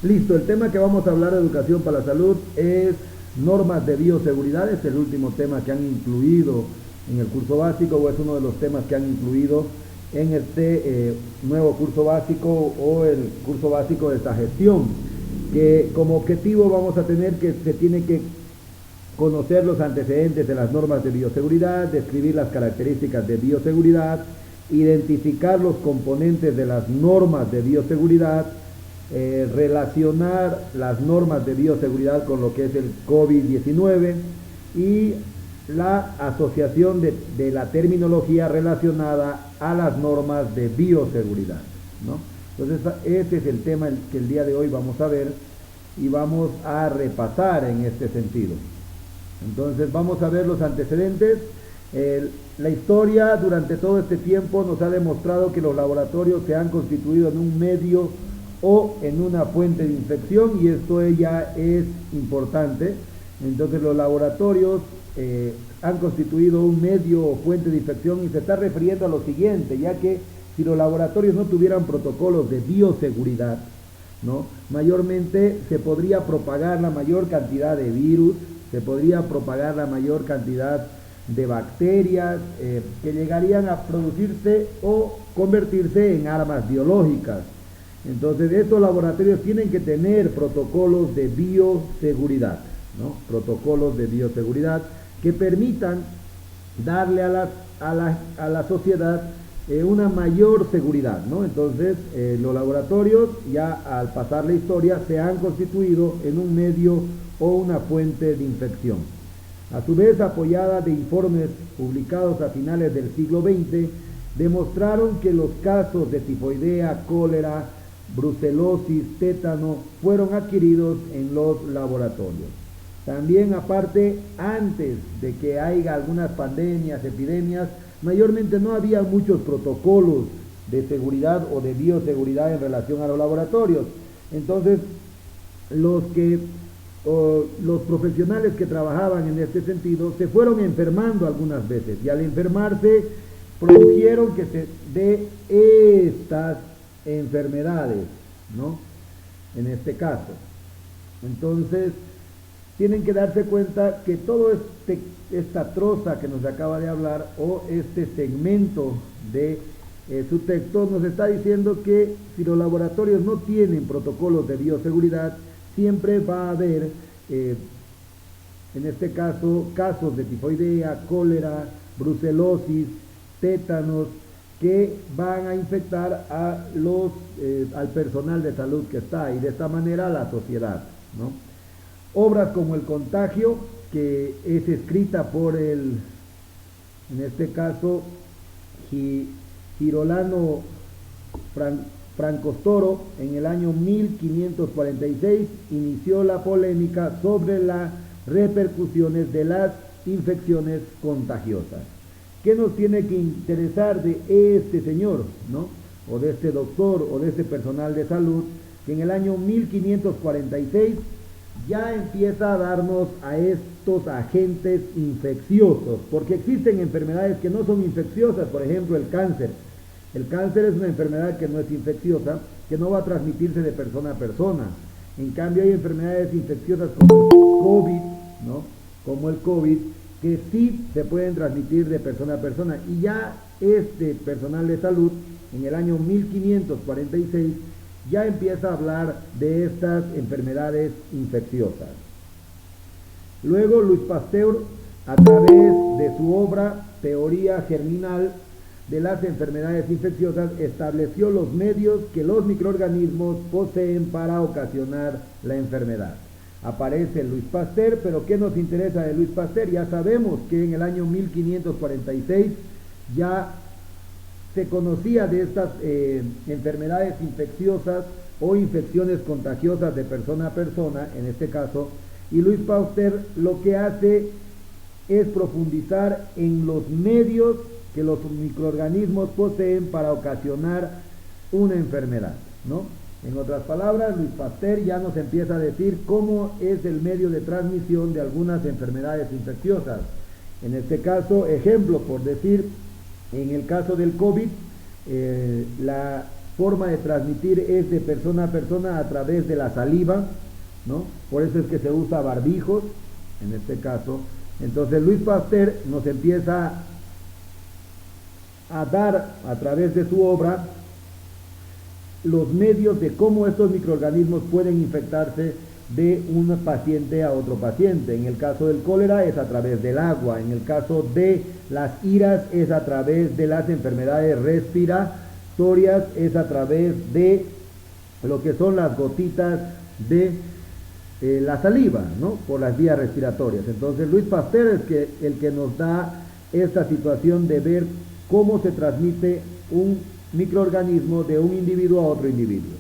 Listo, el tema que vamos a hablar de educación para la salud es normas de bioseguridad. Es el último tema que han incluido en el curso básico, o es uno de los temas que han incluido en este nuevo curso básico o el curso básico de esta gestión, que como objetivo vamos a tener que se tiene que conocer los antecedentes de las normas de bioseguridad, describir las características de bioseguridad, identificar los componentes de las normas de bioseguridad, relacionar las normas de bioseguridad con lo que es el COVID-19 y la asociación de la terminología relacionada a las normas de bioseguridad, ¿no? Entonces, ese es el tema que el día de hoy vamos a ver y vamos a repasar en este sentido. Entonces, vamos a ver los antecedentes. La historia durante todo este tiempo nos ha demostrado que los laboratorios se han constituido en un medio o en una fuente de infección, y esto ya es importante. Entonces los laboratorios han constituido un medio o fuente de infección, y se está refiriendo a lo siguiente, ya que si los laboratorios no tuvieran protocolos de bioseguridad, ¿no?, mayormente se podría propagar la mayor cantidad de virus, se podría propagar la mayor cantidad de bacterias que llegarían a producirse o convertirse en armas biológicas. Entonces, estos laboratorios tienen que tener protocolos de bioseguridad, ¿no? Protocolos de bioseguridad que permitan darle a la sociedad una mayor seguridad, ¿no? Entonces, los laboratorios, ya al pasar la historia, se han constituido en un medio o una fuente de infección. A su vez, apoyada de informes publicados a finales del siglo XX, demostraron que los casos de tifoidea, cólera, brucelosis, tétano fueron adquiridos en los laboratorios. También, aparte, antes de que haya algunas pandemias, epidemias, mayormente no había muchos protocolos de seguridad o de bioseguridad en relación a los laboratorios. Entonces, los profesionales que trabajaban en este sentido se fueron enfermando algunas veces, y al enfermarse produjeron que se dé estas enfermedades, ¿no?, en este caso. Entonces, tienen que darse cuenta que todo esta troza que nos acaba de hablar, o este segmento de su texto, nos está diciendo que si los laboratorios no tienen protocolos de bioseguridad, siempre va a haber, en este caso, casos de tifoidea, cólera, brucelosis, tétanos, que van a infectar al personal de salud que está, y de esta manera a la sociedad, ¿no? Obras como El Contagio, que es escrita por en este caso, Girolamo Francostoro, en el año 1546, inició la polémica sobre las repercusiones de las infecciones contagiosas. ¿Qué nos tiene que interesar de este señor, ¿no?, o de este doctor, o de este personal de salud, que en el año 1546 ya empieza a darnos a estos agentes infecciosos? Porque existen enfermedades que no son infecciosas, por ejemplo el cáncer. El cáncer es una enfermedad que no es infecciosa, que no va a transmitirse de persona a persona. En cambio, hay enfermedades infecciosas como el COVID, ¿no?, como el COVID, que sí se pueden transmitir de persona a persona. Y ya este personal de salud, en el año 1546, ya empieza a hablar de estas enfermedades infecciosas. Luego, Luis Pasteur, a través de su obra Teoría Germinal de las enfermedades infecciosas, estableció los medios que los microorganismos poseen para ocasionar la enfermedad. Aparece Luis Pasteur, pero ¿qué nos interesa de Luis Pasteur? Ya sabemos que en el año 1546 ya se conocía de estas enfermedades infecciosas o infecciones contagiosas de persona a persona, en este caso, y Luis Pasteur lo que hace es profundizar en los medios que los microorganismos poseen para ocasionar una enfermedad, ¿no? En otras palabras, Luis Pasteur ya nos empieza a decir cómo es el medio de transmisión de algunas enfermedades infecciosas. En este caso, ejemplo, por decir, en el caso del COVID, forma de transmitir es de persona a persona a través de la saliva, ¿no? Por eso es que se usa barbijos, en este caso. Entonces Louis Pasteur nos empieza a dar a través de su obra los medios de cómo estos microorganismos pueden infectarse de un paciente a otro paciente. En el caso del cólera es a través del agua, en el caso de las iras es a través de las enfermedades respiratorias, es a través de lo que son las gotitas de la saliva, ¿no? Por las vías respiratorias. Entonces Louis Pasteur es el que nos da esta situación de ver cómo se transmite un microorganismo de un individuo a otro individuo.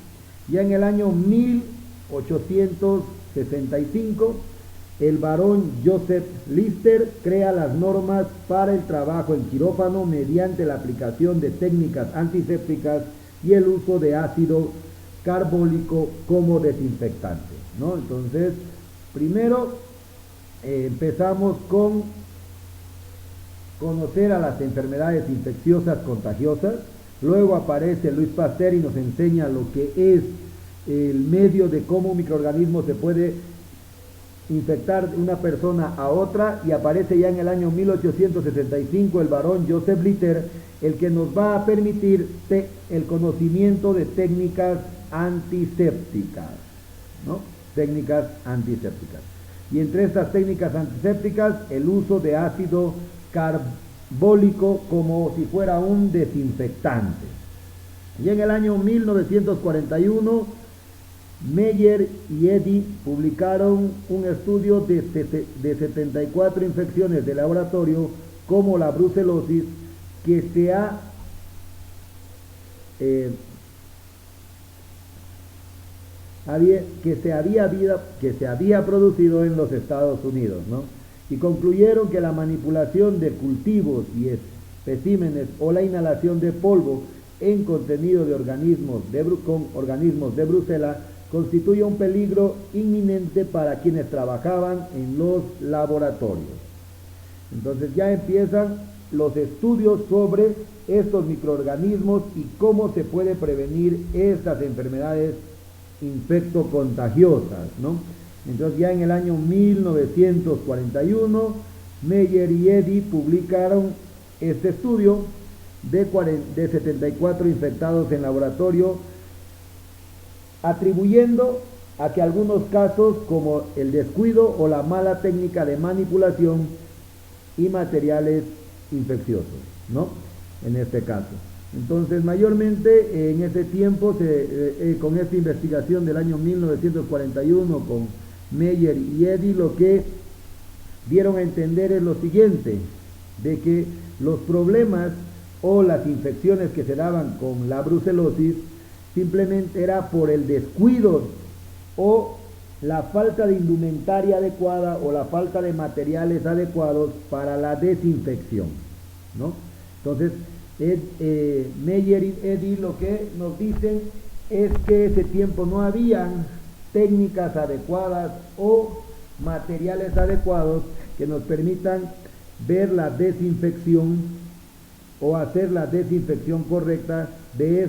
Ya en el año 1865, el barón Joseph Lister crea las normas para el trabajo en quirófano mediante la aplicación de técnicas antisépticas y el uso de ácido carbólico como desinfectante, ¿no? Entonces, primero empezamos con conocer a las enfermedades infecciosas contagiosas. Luego aparece Louis Pasteur y nos enseña lo que es el medio de cómo un microorganismo se puede infectar de una persona a otra, y aparece ya en el año 1865 el barón Joseph Lister, el que nos va a permitir el conocimiento de técnicas antisépticas, ¿no? Técnicas antisépticas. Y entre estas técnicas antisépticas, el uso de ácido carbólico como si fuera un desinfectante. Y en el año 1941, Meyer y Eddy publicaron un estudio de 74 infecciones de laboratorio como la brucelosis que se había producido en los Estados Unidos, ¿no? Y concluyeron que la manipulación de cultivos y especímenes o la inhalación de polvo en contenido de con organismos de Bruselas constituye un peligro inminente para quienes trabajaban en los laboratorios. Entonces ya empiezan los estudios sobre estos microorganismos y cómo se puede prevenir estas enfermedades infectocontagiosas, ¿no? Entonces ya en el año 1941, Meyer y Eddy publicaron este estudio de 74 infectados en laboratorio, atribuyendo a que algunos casos como el descuido o la mala técnica de manipulación y materiales infecciosos, ¿no? En este caso. Entonces, mayormente en ese tiempo, con esta investigación del año 1941 con Meyer y Eddy, lo que dieron a entender es lo siguiente, de que los problemas o las infecciones que se daban con la brucelosis simplemente era por el descuido o la falta de indumentaria adecuada o la falta de materiales adecuados para la desinfección, ¿no? Entonces, Meyer y Eddy lo que nos dicen es que ese tiempo no habían técnicas adecuadas o materiales adecuados que nos permitan ver la desinfección o hacer la desinfección correcta de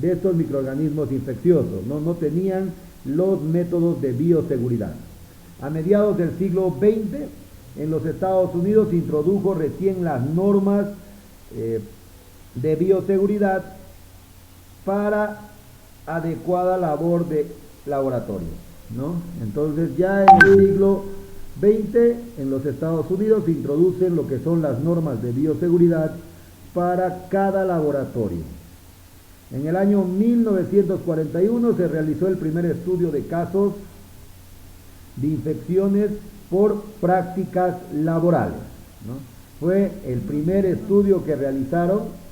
estos microorganismos infecciosos, ¿no? No tenían los métodos de bioseguridad. A mediados del siglo XX, en los Estados Unidos se introdujo recién las normas de bioseguridad para adecuada labor de laboratorio, ¿no? Entonces ya en el siglo XX en los Estados Unidos se introducen lo que son las normas de bioseguridad para cada laboratorio. En el año 1941 se realizó el primer estudio de casos de infecciones por prácticas laborales, ¿no? Fue el primer estudio que realizaron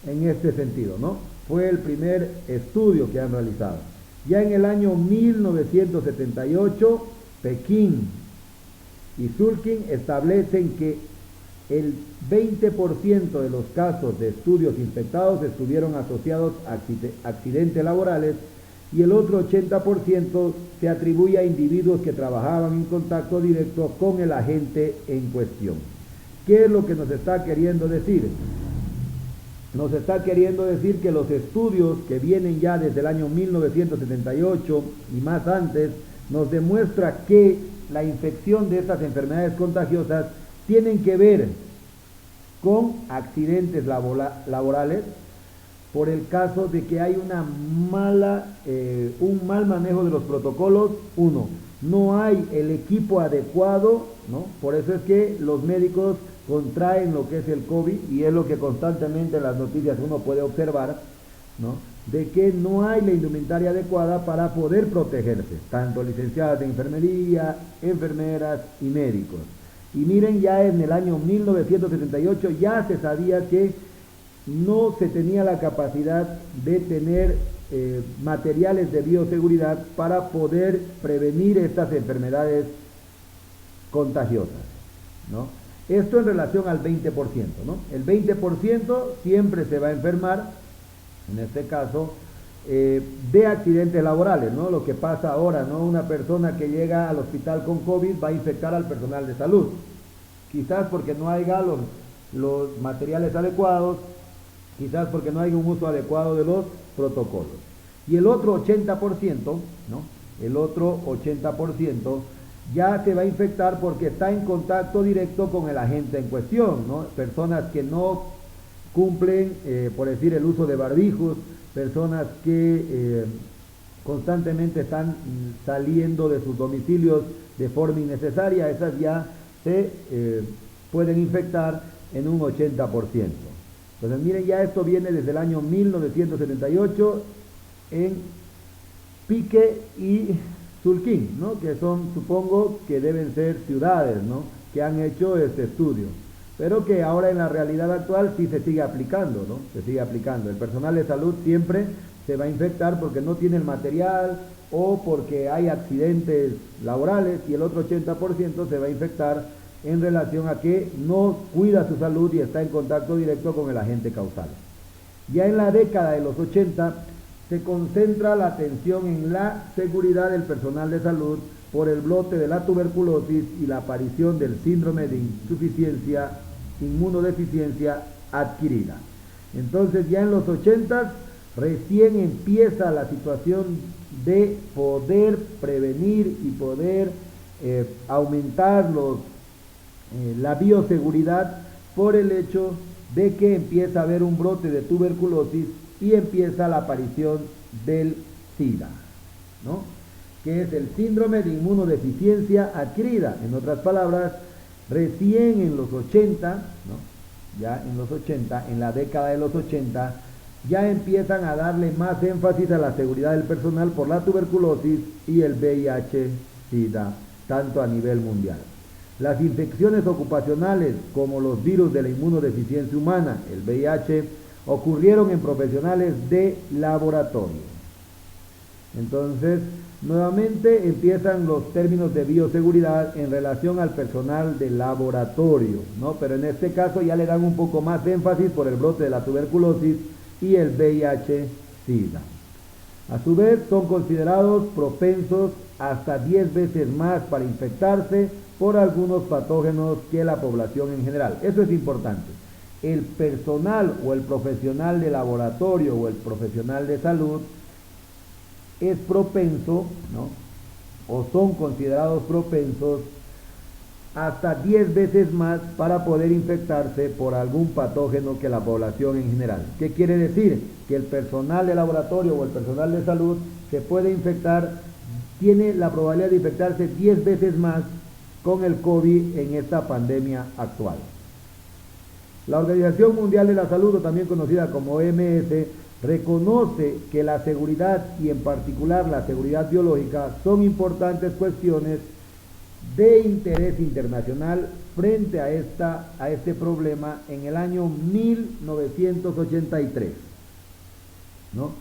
en este sentido, ¿no? Fue el primer estudio que han realizado. Ya en el año 1978, Pekín y Sulkin establecen que el 20% de los casos de estudios infectados estuvieron asociados a accidentes laborales y el otro 80% se atribuye a individuos que trabajaban en contacto directo con el agente en cuestión. ¿Qué es lo que nos está queriendo decir? nos está queriendo decir que los estudios que vienen ya desde el año 1978 y más antes nos demuestra que la infección de estas enfermedades contagiosas tienen que ver con accidentes laborales, por el caso de que hay un mal manejo de los protocolos. Uno, no hay el equipo adecuado, ¿no? Por eso es que los médicos contraen lo que es el COVID, y es lo que constantemente en las noticias uno puede observar, ¿no? De que no hay la indumentaria adecuada para poder protegerse, tanto licenciadas de enfermería, enfermeras y médicos. Y miren, ya en el año 1978 ya se sabía que no se tenía la capacidad de tener materiales de bioseguridad para poder prevenir estas enfermedades contagiosas, ¿no? Esto en relación al 20%, ¿no? El 20% siempre se va a enfermar, en este caso, de accidentes laborales, ¿no? Lo que pasa ahora, ¿no? Una persona que llega al hospital con COVID va a infectar al personal de salud, quizás porque no haya los materiales adecuados, quizás porque no hay un uso adecuado de los protocolos. Y el otro 80%, ¿no? El otro 80% ya se va a infectar porque está en contacto directo con el agente en cuestión, ¿no? Personas que no cumplen, por decir, el uso de barbijos, personas que constantemente están saliendo de sus domicilios de forma innecesaria, esas ya se pueden infectar en un 80%. Entonces miren, ya esto viene desde el año 1978 en Pique y Surquín, ¿no? Que son, supongo que deben ser ciudades, ¿no? Que han hecho este estudio, pero que ahora en la realidad actual sí se sigue aplicando, ¿no? Se sigue aplicando. El personal de salud siempre se va a infectar porque no tiene el material o porque hay accidentes laborales, y el otro 80% se va a infectar en relación a que no cuida su salud y está en contacto directo con el agente causal. Ya en la década de los 80 se concentra la atención en la seguridad del personal de salud por el brote de la tuberculosis y la aparición del síndrome de inmunodeficiencia adquirida. Entonces ya en los 80 recién empieza la situación de poder prevenir y poder aumentar la bioseguridad, por el hecho de que empieza a haber un brote de tuberculosis y empieza la aparición del SIDA, ¿no? Que es el síndrome de inmunodeficiencia adquirida. En otras palabras, recién en los 80, ¿no? Ya en los 80, en la década de los 80, ya empiezan a darle más énfasis a la seguridad del personal por la tuberculosis y el VIH-SIDA, tanto a nivel mundial. Las infecciones ocupacionales, como los virus de la inmunodeficiencia humana, el VIH, ocurrieron en profesionales de laboratorio. Entonces, nuevamente empiezan los términos de bioseguridad en relación al personal de laboratorio, ¿no? Pero en este caso ya le dan un poco más de énfasis por el brote de la tuberculosis y el VIH-SIDA. A su vez, son considerados propensos hasta 10 veces más para infectarse por algunos patógenos que la población en general. Eso es importante. El personal o el profesional de laboratorio o el profesional de salud es propenso, ¿no? O son considerados propensos hasta 10 veces más para poder infectarse por algún patógeno que la población en general. ¿Qué quiere decir? Que el personal de laboratorio o el personal de salud se puede infectar, tiene la probabilidad de infectarse 10 veces más con el COVID en esta pandemia actual. La Organización Mundial de la Salud, o también conocida como OMS, reconoce que la seguridad, y en particular la seguridad biológica, son importantes cuestiones de interés internacional frente a este problema en el año 1983, ¿no?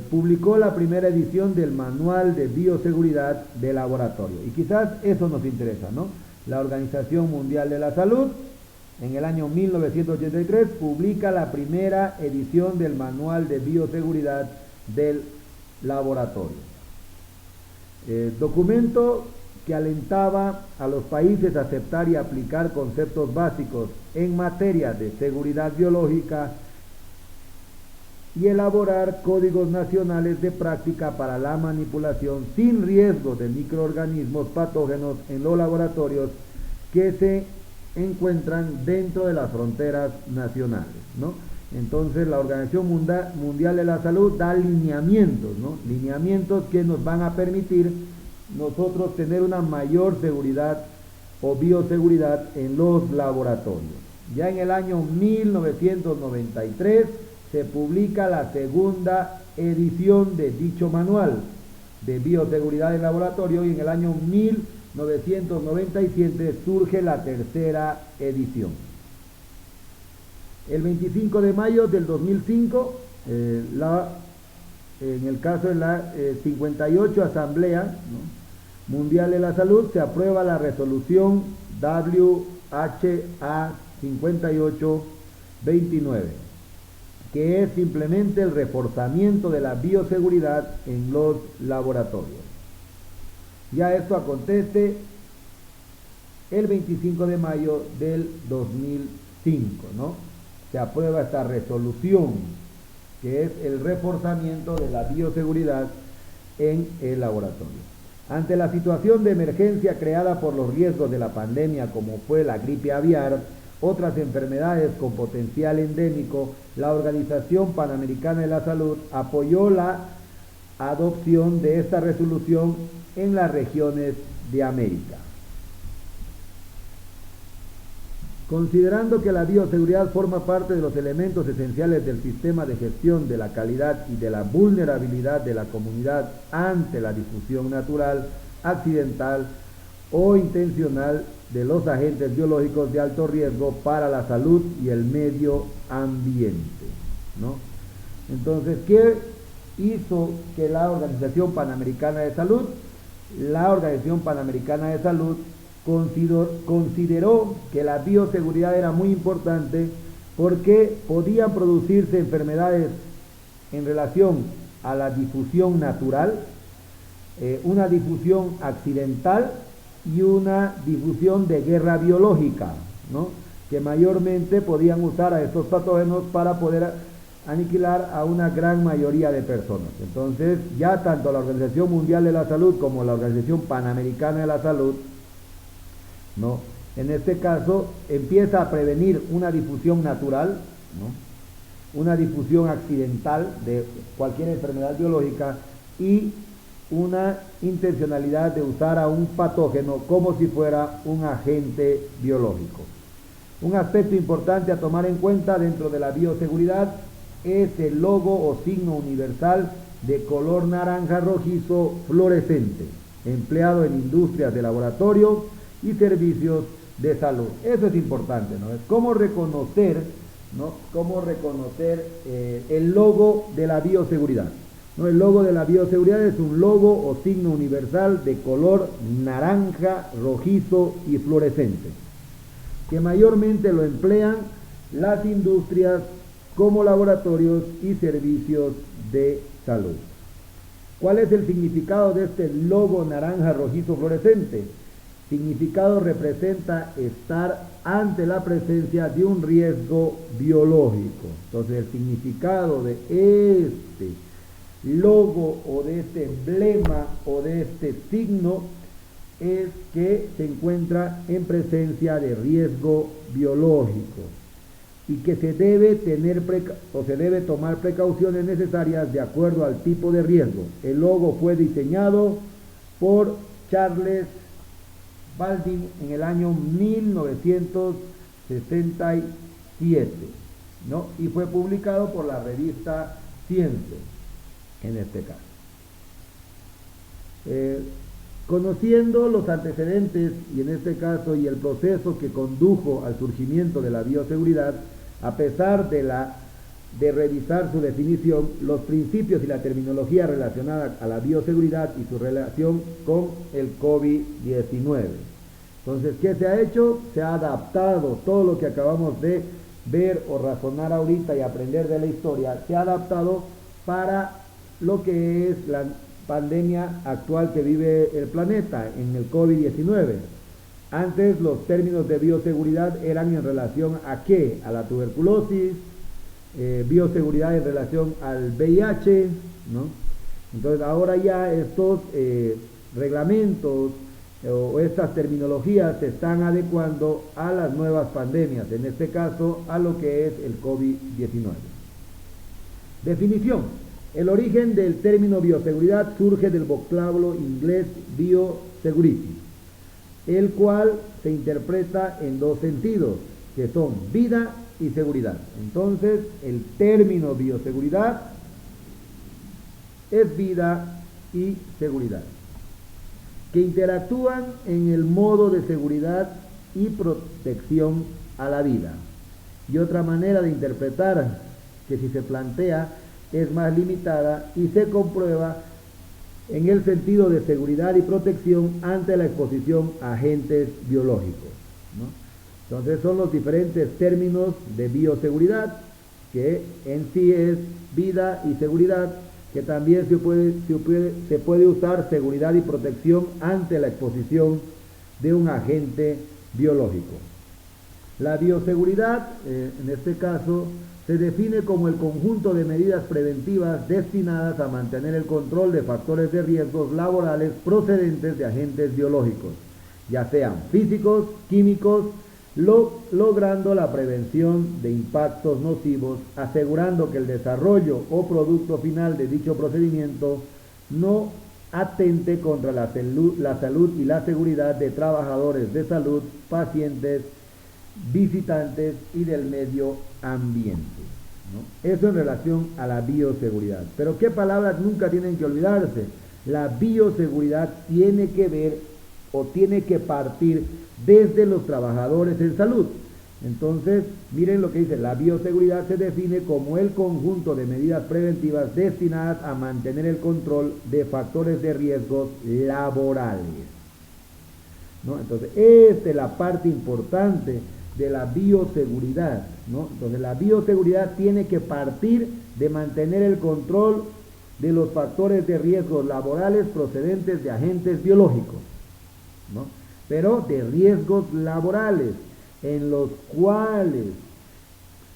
Publicó la primera edición del Manual de Bioseguridad de Laboratorio, y quizás eso nos interesa, ¿no? La Organización Mundial de la Salud en el año 1983 publica la primera edición del Manual de Bioseguridad del Laboratorio, documento que alentaba a los países a aceptar y aplicar conceptos básicos en materia de seguridad biológica y elaborar códigos nacionales de práctica para la manipulación sin riesgo de microorganismos patógenos en los laboratorios que se encuentran dentro de las fronteras nacionales, ¿no? Entonces la Organización Mundial de la Salud da lineamientos, ¿no? Lineamientos que nos van a permitir nosotros tener una mayor seguridad o bioseguridad en los laboratorios. Ya en el año 1993 se publica la segunda edición de dicho manual de bioseguridad en laboratorio y en el año 1997 surge la tercera edición. El 25 de mayo del 2005, en el caso de la 58 Asamblea, ¿no?, Mundial de la Salud, se aprueba la resolución WHA 5829, que es simplemente el reforzamiento de la bioseguridad en los laboratorios. Ya esto acontece el 25 de mayo del 2005, ¿no? Se aprueba esta resolución, que es el reforzamiento de la bioseguridad en el laboratorio. Ante la situación de emergencia creada por los riesgos de la pandemia, como fue la gripe aviar, otras enfermedades con potencial endémico, la Organización Panamericana de la Salud apoyó la adopción de esta resolución en las regiones de América. Considerando que la bioseguridad forma parte de los elementos esenciales del sistema de gestión de la calidad y de la vulnerabilidad de la comunidad ante la difusión natural, accidental o intencional de los agentes biológicos de alto riesgo para la salud y el medio ambiente, ¿no? Entonces, ¿qué hizo que la Organización Panamericana de Salud? La Organización Panamericana de Salud consideró que la bioseguridad era muy importante porque podían producirse enfermedades en relación a la difusión natural, una difusión accidental y una difusión de guerra biológica, ¿no?, que mayormente podían usar a estos patógenos para poder aniquilar a una gran mayoría de personas. Entonces, ya tanto la Organización Mundial de la Salud como la Organización Panamericana de la Salud, ¿no?, en este caso empieza a prevenir una difusión natural, ¿no?, una difusión accidental de cualquier enfermedad biológica y una intencionalidad de usar a un patógeno como si fuera un agente biológico. Un aspecto importante a tomar en cuenta dentro de la bioseguridad es el logo o signo universal de color naranja rojizo fluorescente, empleado en industrias de laboratorio y servicios de salud. Eso es importante, ¿no? Es cómo reconocer, ¿no?, cómo reconocer el logo de la bioseguridad, ¿no? El logo de la bioseguridad es un logo o signo universal de color naranja, rojizo y fluorescente, que mayormente lo emplean las industrias como laboratorios y servicios de salud. ¿Cuál es el significado de este logo naranja, rojizo, fluorescente? Significado: representa estar ante la presencia de un riesgo biológico. Entonces, el significado de este logo o de este emblema o de este signo es que se encuentra en presencia de riesgo biológico y que se debe se debe tomar precauciones necesarias de acuerdo al tipo de riesgo. El logo fue diseñado por Charles Baldwin en el año 1967, ¿no?, y fue publicado por la revista Science, en este caso. Conociendo los antecedentes y en este caso y el proceso que condujo al surgimiento de la bioseguridad, a pesar de revisar su definición, los principios y la terminología relacionada a la bioseguridad y su relación con el COVID-19. Entonces, ¿qué se ha hecho? Se ha adaptado todo lo que acabamos de ver o razonar ahorita y aprender de la historia, se ha adaptado para lo que es la pandemia actual que vive el planeta, en el COVID-19. Antes los términos de bioseguridad eran en relación a ¿qué? A la tuberculosis, bioseguridad en relación al VIH, ¿no? Entonces ahora ya estos reglamentos o estas terminologías se están adecuando a las nuevas pandemias, en este caso a lo que es el COVID-19. Definición. El origen del término bioseguridad surge del vocablo inglés biosecurity, el cual se interpreta en dos sentidos, que son vida y seguridad. Entonces, el término bioseguridad es vida y seguridad, que interactúan en el modo de seguridad y protección a la vida. Y otra manera de interpretar, que si se plantea, es más limitada y se comprueba en el sentido de seguridad y protección ante la exposición a agentes biológicos, ¿no? Entonces son los diferentes términos de bioseguridad, que en sí es vida y seguridad, que también se puede usar seguridad y protección ante la exposición de un agente biológico. La bioseguridad, en este caso, se define como el conjunto de medidas preventivas destinadas a mantener el control de factores de riesgos laborales procedentes de agentes biológicos, ya sean físicos, químicos, logrando la prevención de impactos nocivos, asegurando que el desarrollo o producto final de dicho procedimiento no atente contra la salud y la seguridad de trabajadores de salud, pacientes, visitantes y del medio ambiente, ¿no? Eso en relación a la bioseguridad. Pero ¿qué palabras nunca tienen que olvidarse? La bioseguridad tiene que ver o tiene que partir desde los trabajadores en salud. Entonces, miren lo que dice: la bioseguridad se define como el conjunto de medidas preventivas destinadas a mantener el control de factores de riesgos laborales, ¿no? Entonces, esta es la parte importante de la bioseguridad, ¿no? Entonces, la bioseguridad tiene que partir de mantener el control de los factores de riesgos laborales procedentes de agentes biológicos, ¿no? Pero de riesgos laborales, en los cuales,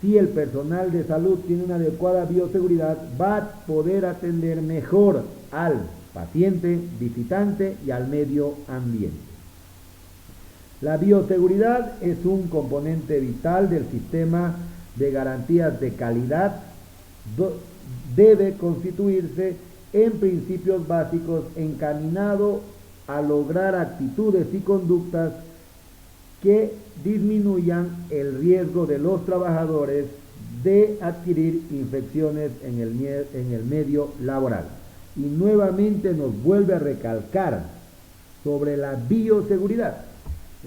si el personal de salud tiene una adecuada bioseguridad, va a poder atender mejor al paciente, visitante y al medio ambiente. La bioseguridad es un componente vital del sistema de garantías de calidad. Debe constituirse en principios básicos encaminado a lograr actitudes y conductas que disminuyan el riesgo de los trabajadores de adquirir infecciones en el medio laboral. Y nuevamente nos vuelve a recalcar sobre la bioseguridad.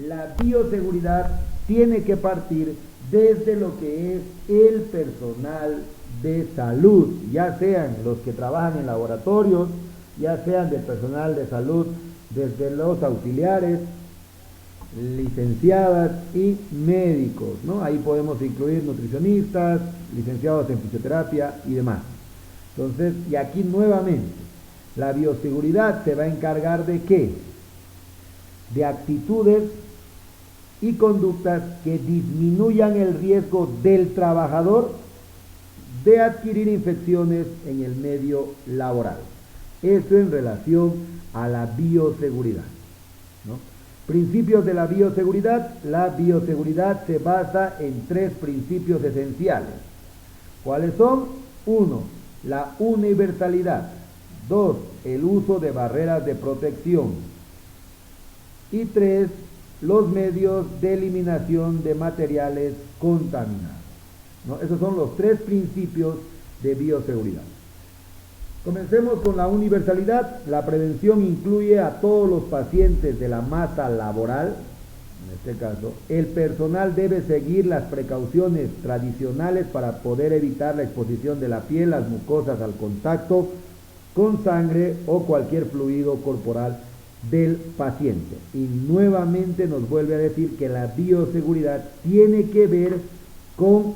La bioseguridad tiene que partir desde lo que es el personal de salud, ya sean los que trabajan en laboratorios, ya sean del personal de salud, desde los auxiliares, licenciadas y médicos, ¿no? Ahí podemos incluir nutricionistas, licenciados en fisioterapia y demás. Entonces, y aquí nuevamente, la bioseguridad se va a encargar de ¿qué? De actitudes y conductas que disminuyan el riesgo del trabajador de adquirir infecciones en el medio laboral. Eso en relación a la bioseguridad, ¿no? Principios de la bioseguridad. La bioseguridad se basa en tres principios esenciales. ¿Cuáles son? 1. La universalidad. 2. El uso de barreras de protección. Y 3. Los medios de eliminación de materiales contaminados, ¿no? Esos son los tres principios de bioseguridad. Comencemos con la universalidad. La prevención incluye a todos los pacientes de la masa laboral. En este caso, el personal debe seguir las precauciones tradicionales para poder evitar la exposición de la piel, las mucosas al contacto con sangre o cualquier fluido corporal del paciente. Y nuevamente nos vuelve a decir que la bioseguridad tiene que ver con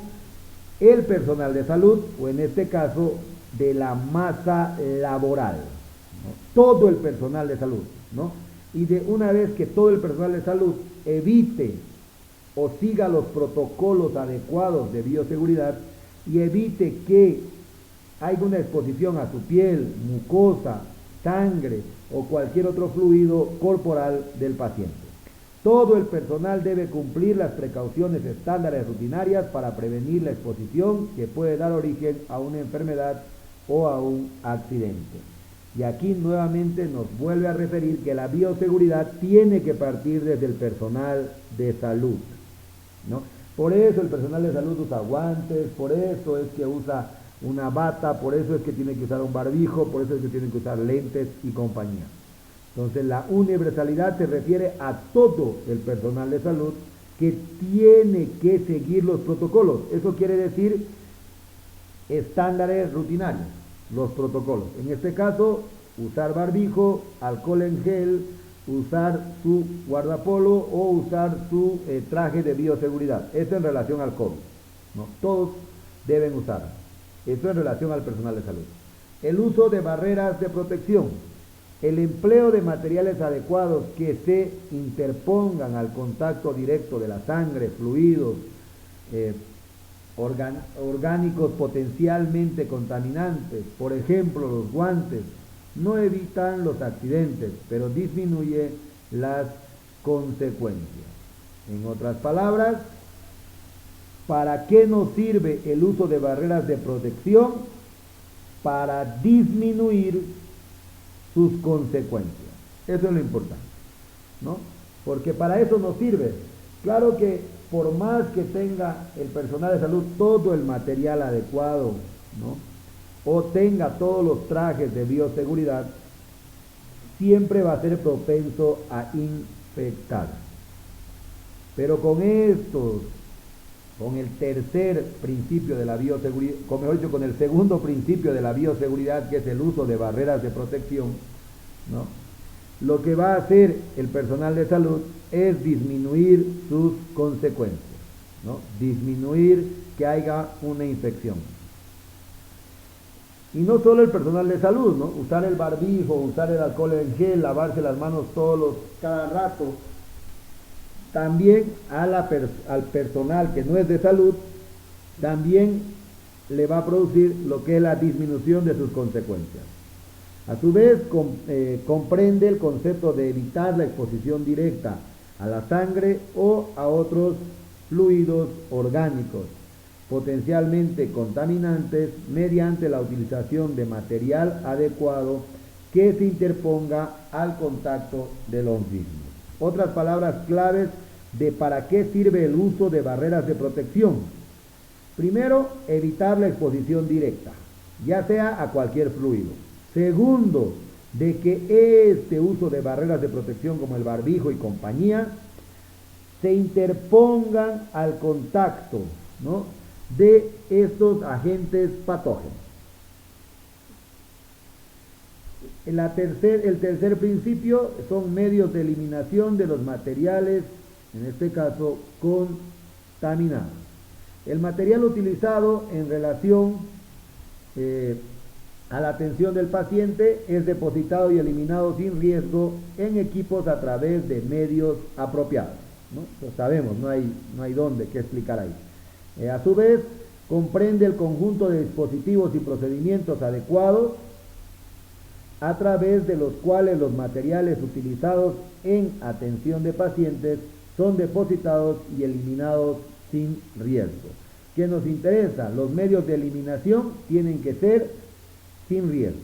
el personal de salud, o en este caso de la masa laboral, ¿no? Todo el personal de salud, ¿no? Y de una vez que todo el personal de salud evite o siga los protocolos adecuados de bioseguridad, y evite que haya una exposición a su piel, mucosa, sangre o cualquier otro fluido corporal del paciente. Todo el personal debe cumplir las precauciones estándares rutinarias para prevenir la exposición que puede dar origen a una enfermedad o a un accidente. Y aquí nuevamente nos vuelve a referir que la bioseguridad tiene que partir desde el personal de salud, ¿no? Por eso el personal de salud usa guantes, por eso es que usa una bata, por eso es que tiene que usar un barbijo, por eso es que tiene que usar lentes y compañía. Entonces la universalidad se refiere a todo el personal de salud que tiene que seguir los protocolos. Eso quiere decir estándares rutinarios, los protocolos. En este caso, usar barbijo, alcohol en gel, usar su guardapolo o usar su traje de bioseguridad. Eso en relación al COVID, ¿no? Todos deben usar. Eso en relación al personal de salud. El uso de barreras de protección. El empleo de materiales adecuados que se interpongan al contacto directo de la sangre, fluidos, orgánicos potencialmente contaminantes, por ejemplo los guantes, no evitan los accidentes, pero disminuye las consecuencias. En otras palabras, ¿para qué nos sirve el uso de barreras de protección? Para disminuir sus consecuencias. Eso es lo importante, ¿no? Porque para eso nos sirve. Claro que por más que tenga el personal de salud todo el material adecuado, ¿no?, o tenga todos los trajes de bioseguridad, siempre va a ser propenso a infectar. Pero con el tercer principio de la bioseguridad, con el segundo principio de la bioseguridad, que es el uso de barreras de protección, ¿no?, lo que va a hacer el personal de salud es disminuir sus consecuencias, ¿no?, disminuir que haya una infección. Y no solo el personal de salud, ¿no?, usar el barbijo, usar el alcohol en gel, lavarse las manos cada rato. También al personal que no es de salud, también le va a producir lo que es la disminución de sus consecuencias. A su vez, comprende el concepto de evitar la exposición directa a la sangre o a otros fluidos orgánicos potencialmente contaminantes mediante la utilización de material adecuado que se interponga al contacto de los mismos. Otras palabras claves de para qué sirve el uso de barreras de protección. Primero, evitar la exposición directa, ya sea a cualquier fluido. Segundo, de que este uso de barreras de protección como el barbijo y compañía se interpongan al contacto, ¿no?, de estos agentes patógenos. El tercer principio son medios de eliminación de los materiales, en este caso contaminados. El material utilizado en relación a la atención del paciente es depositado y eliminado sin riesgo en equipos a través de medios apropiados, ¿no? Lo sabemos, no hay dónde que explicar ahí. A su vez, comprende el conjunto de dispositivos y procedimientos adecuados a través de los cuales los materiales utilizados en atención de pacientes son depositados y eliminados sin riesgo. ¿Qué nos interesa? Los medios de eliminación tienen que ser sin riesgo,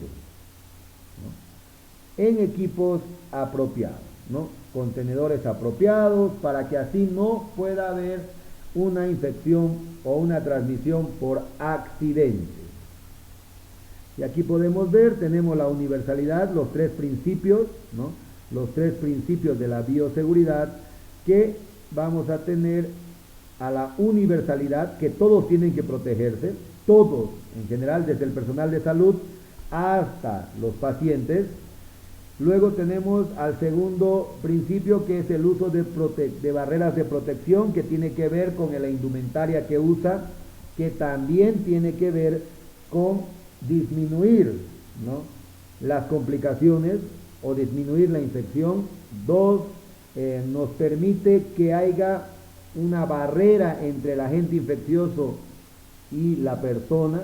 ¿no?, en equipos apropiados, ¿no?, contenedores apropiados, para que así no pueda haber una infección o una transmisión por accidente. Y aquí podemos ver, tenemos la universalidad, los tres principios, ¿no?, los tres principios de la bioseguridad, que vamos a tener a la universalidad, que todos tienen que protegerse, todos en general, desde el personal de salud hasta los pacientes. Luego tenemos al segundo principio, que es el uso de barreras de protección, que tiene que ver con la indumentaria que usa, que también tiene que ver con disminuir, ¿no?, las complicaciones o disminuir la infección. Dos, nos permite que haya una barrera entre el agente infeccioso y la persona,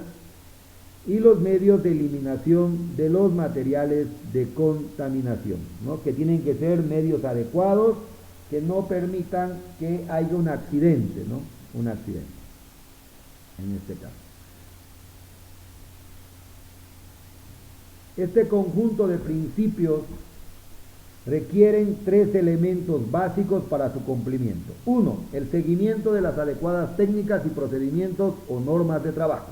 y los medios de eliminación de los materiales de contaminación, ¿no? Que tienen que ser medios adecuados, que no permitan que haya un accidente, ¿no? Un accidente, en este caso. Este conjunto de principios requieren 3 elementos básicos para su cumplimiento. 1. El seguimiento de las adecuadas técnicas y procedimientos o normas de trabajo,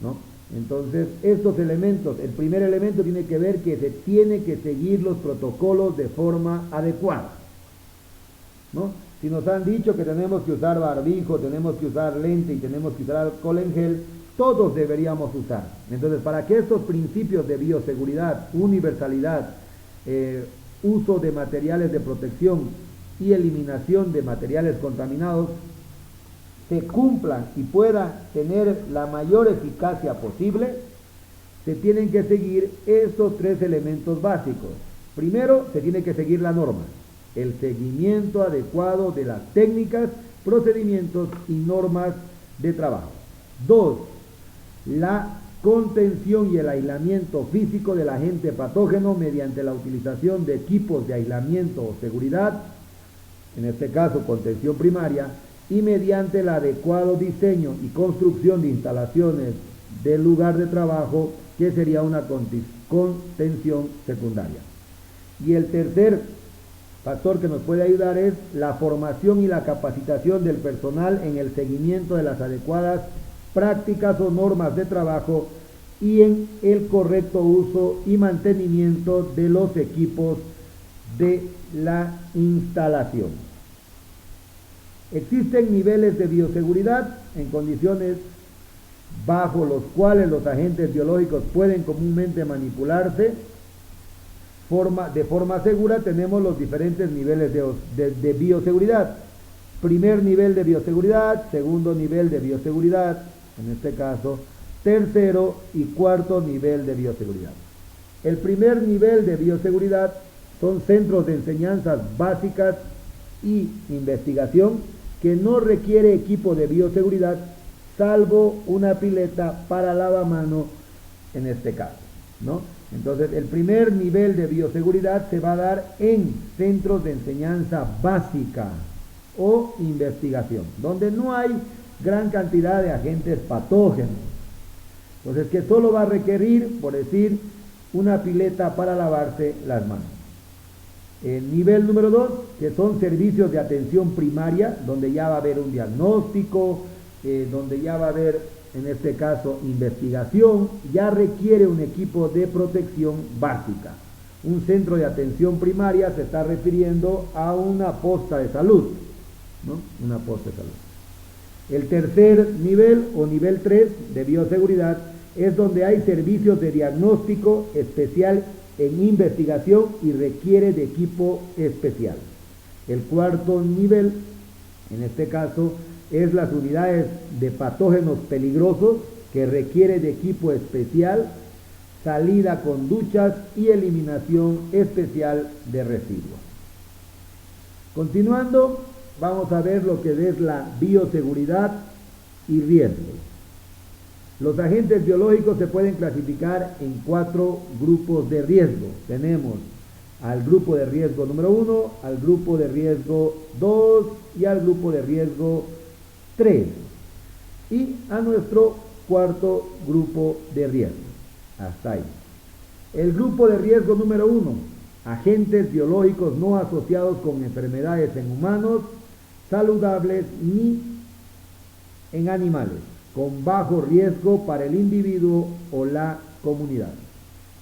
¿no? Entonces, estos elementos, el primer elemento tiene que ver que se tiene que seguir los protocolos de forma adecuada, ¿no? Si nos han dicho que tenemos que usar barbijo, tenemos que usar lente y tenemos que usar alcohol en gel, todos deberíamos usar. Entonces, para que estos principios de bioseguridad, universalidad, uso de materiales de protección y eliminación de materiales contaminados se cumplan y puedan tener la mayor eficacia posible, se tienen que seguir estos 3 elementos básicos. Primero, se tiene que seguir la norma, el seguimiento adecuado de las técnicas, procedimientos y normas de trabajo. 2. La contención y el aislamiento físico del agente patógeno mediante la utilización de equipos de aislamiento o seguridad, en este caso contención primaria, y mediante el adecuado diseño y construcción de instalaciones del lugar de trabajo, que sería una contención secundaria. Y el tercer factor que nos puede ayudar es la formación y la capacitación del personal en el seguimiento de las adecuadas prácticas o normas de trabajo y en el correcto uso y mantenimiento de los equipos de la instalación. Existen niveles de bioseguridad en condiciones bajo los cuales los agentes biológicos pueden comúnmente manipularse de forma segura. Tenemos los diferentes niveles de bioseguridad. Primer nivel de bioseguridad, segundo nivel de bioseguridad, en este caso, tercero y cuarto nivel de bioseguridad. El primer nivel de bioseguridad son centros de enseñanzas básicas y investigación que no requiere equipo de bioseguridad, salvo una pileta para lavamanos en este caso, ¿no? Entonces, el primer nivel de bioseguridad se va a dar en centros de enseñanza básica o investigación, donde no hay gran cantidad de agentes patógenos. Entonces, que solo va a requerir, por decir, una pileta para lavarse las manos. El nivel número 2, que son servicios de atención primaria, donde ya va a haber un diagnóstico, donde ya va a haber, en este caso, investigación, ya requiere un equipo de protección básica. Un centro de atención primaria se está refiriendo a una posta de salud, ¿no? Una posta de salud. El tercer nivel, o nivel 3 de bioseguridad, es donde hay servicios de diagnóstico especial en investigación y requiere de equipo especial. El cuarto nivel, en este caso, es las unidades de patógenos peligrosos, que requiere de equipo especial, salida con duchas y eliminación especial de residuos. Continuando, vamos a ver lo que es la bioseguridad y riesgos. Los agentes biológicos se pueden clasificar en 4 grupos de riesgo. Tenemos al grupo de riesgo número 1, al grupo de riesgo 2 y al grupo de riesgo 3. Y a nuestro cuarto grupo de riesgo. Hasta ahí. El grupo de riesgo número 1, agentes biológicos no asociados con enfermedades en humanos, saludables ni en animales, con bajo riesgo para el individuo o la comunidad.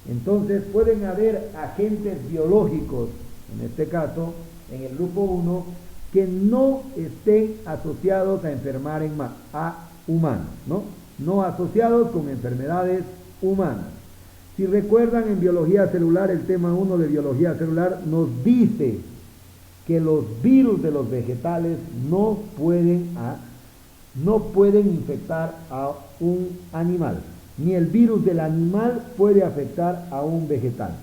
Entonces pueden haber agentes biológicos, en este caso, en el grupo 1, que no estén asociados a enfermar a humanos, ¿no? No asociados con enfermedades humanas. Si recuerdan, en biología celular, el tema 1 de biología celular nos dice que los virus de los vegetales no pueden infectar a un animal, ni el virus del animal puede afectar a un vegetal.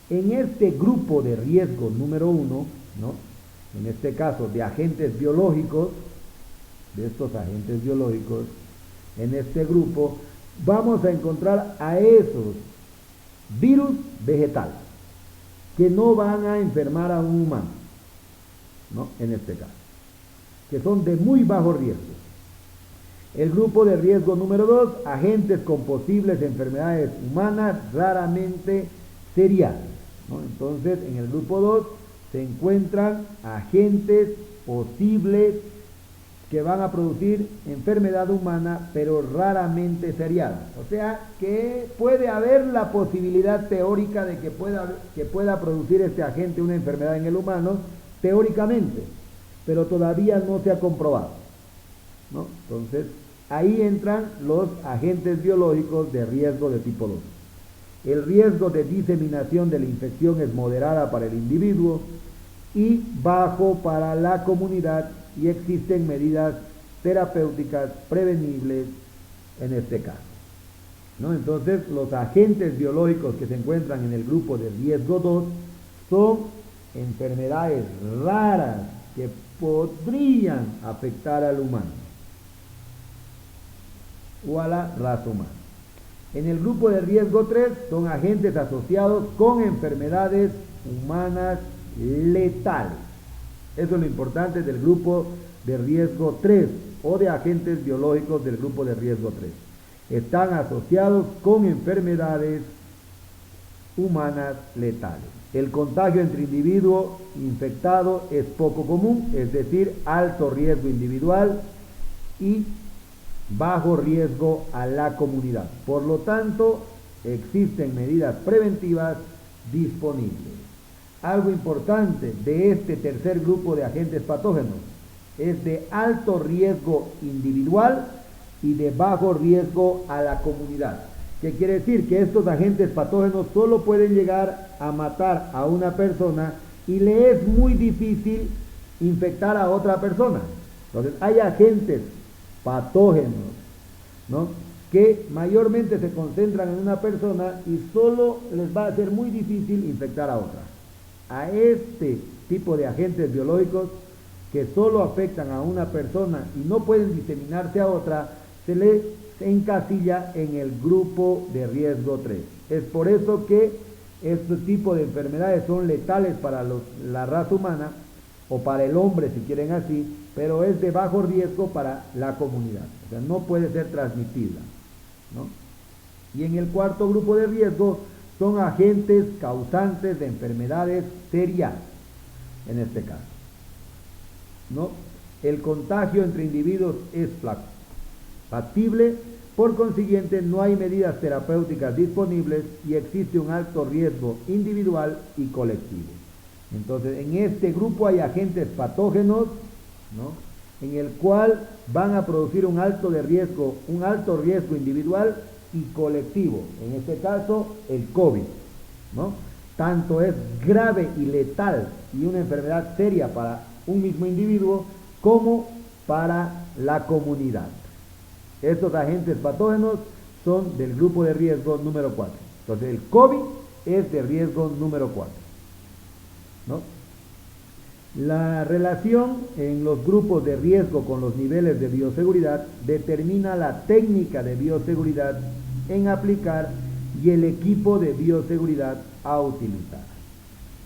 En este grupo de riesgo número 1, ¿no? En este caso de agentes biológicos, de estos agentes biológicos, en este grupo, vamos a encontrar a esos virus vegetales que no van a enfermar a un humano, ¿no? En este caso, que son de muy bajo riesgo. El grupo de riesgo número 2, agentes con posibles enfermedades humanas raramente seriales, ¿no? Entonces, en el grupo 2 se encuentran agentes posibles que van a producir enfermedad humana, pero raramente seriada. O sea, que puede haber la posibilidad teórica de que pueda producir este agente una enfermedad en el humano, teóricamente, pero todavía no se ha comprobado, ¿no? Entonces, ahí entran los agentes biológicos de riesgo de tipo 2. El riesgo de diseminación de la infección es moderada para el individuo y bajo para la comunidad, y existen medidas terapéuticas prevenibles en este caso, ¿no? Entonces, los agentes biológicos que se encuentran en el grupo de riesgo 2 son enfermedades raras que podrían afectar al humano o a la raza humana. En el grupo de riesgo 3 son agentes asociados con enfermedades humanas letales. Eso es lo importante del grupo de riesgo 3 o de agentes biológicos del grupo de riesgo 3. Están asociados con enfermedades humanas letales. El contagio entre individuo infectado es poco común, es decir, alto riesgo individual y bajo riesgo a la comunidad. Por lo tanto, existen medidas preventivas disponibles. Algo importante de este tercer grupo de agentes patógenos es de alto riesgo individual y de bajo riesgo a la comunidad. ¿Qué quiere decir? Que estos agentes patógenos solo pueden llegar a matar a una persona y le es muy difícil infectar a otra persona. Entonces, hay agentes patógenos, ¿no?, que mayormente se concentran en una persona y solo les va a ser muy difícil infectar a otra. A este tipo de agentes biológicos que solo afectan a una persona y no pueden diseminarse a otra, se les encasilla en el grupo de riesgo 3. Es por eso que este tipo de enfermedades son letales para la raza humana, o para el hombre si quieren así, pero es de bajo riesgo para la comunidad. O sea, no puede ser transmitida, ¿no? Y en el cuarto grupo de riesgo son agentes causantes de enfermedades serias, en este caso, ¿no? El contagio entre individuos es factible, por consiguiente no hay medidas terapéuticas disponibles y existe un alto riesgo individual y colectivo. Entonces, en este grupo hay agentes patógenos, ¿no?, en el cual van a producir un alto riesgo individual y colectivo. En este caso, el COVID, ¿no? Tanto es grave y letal y una enfermedad seria para un mismo individuo como para la comunidad. Estos agentes patógenos son del grupo de riesgo número 4. Entonces, el COVID es de riesgo número 4, ¿no? La relación en los grupos de riesgo con los niveles de bioseguridad determina la técnica de bioseguridad en aplicar y el equipo de bioseguridad a utilizar.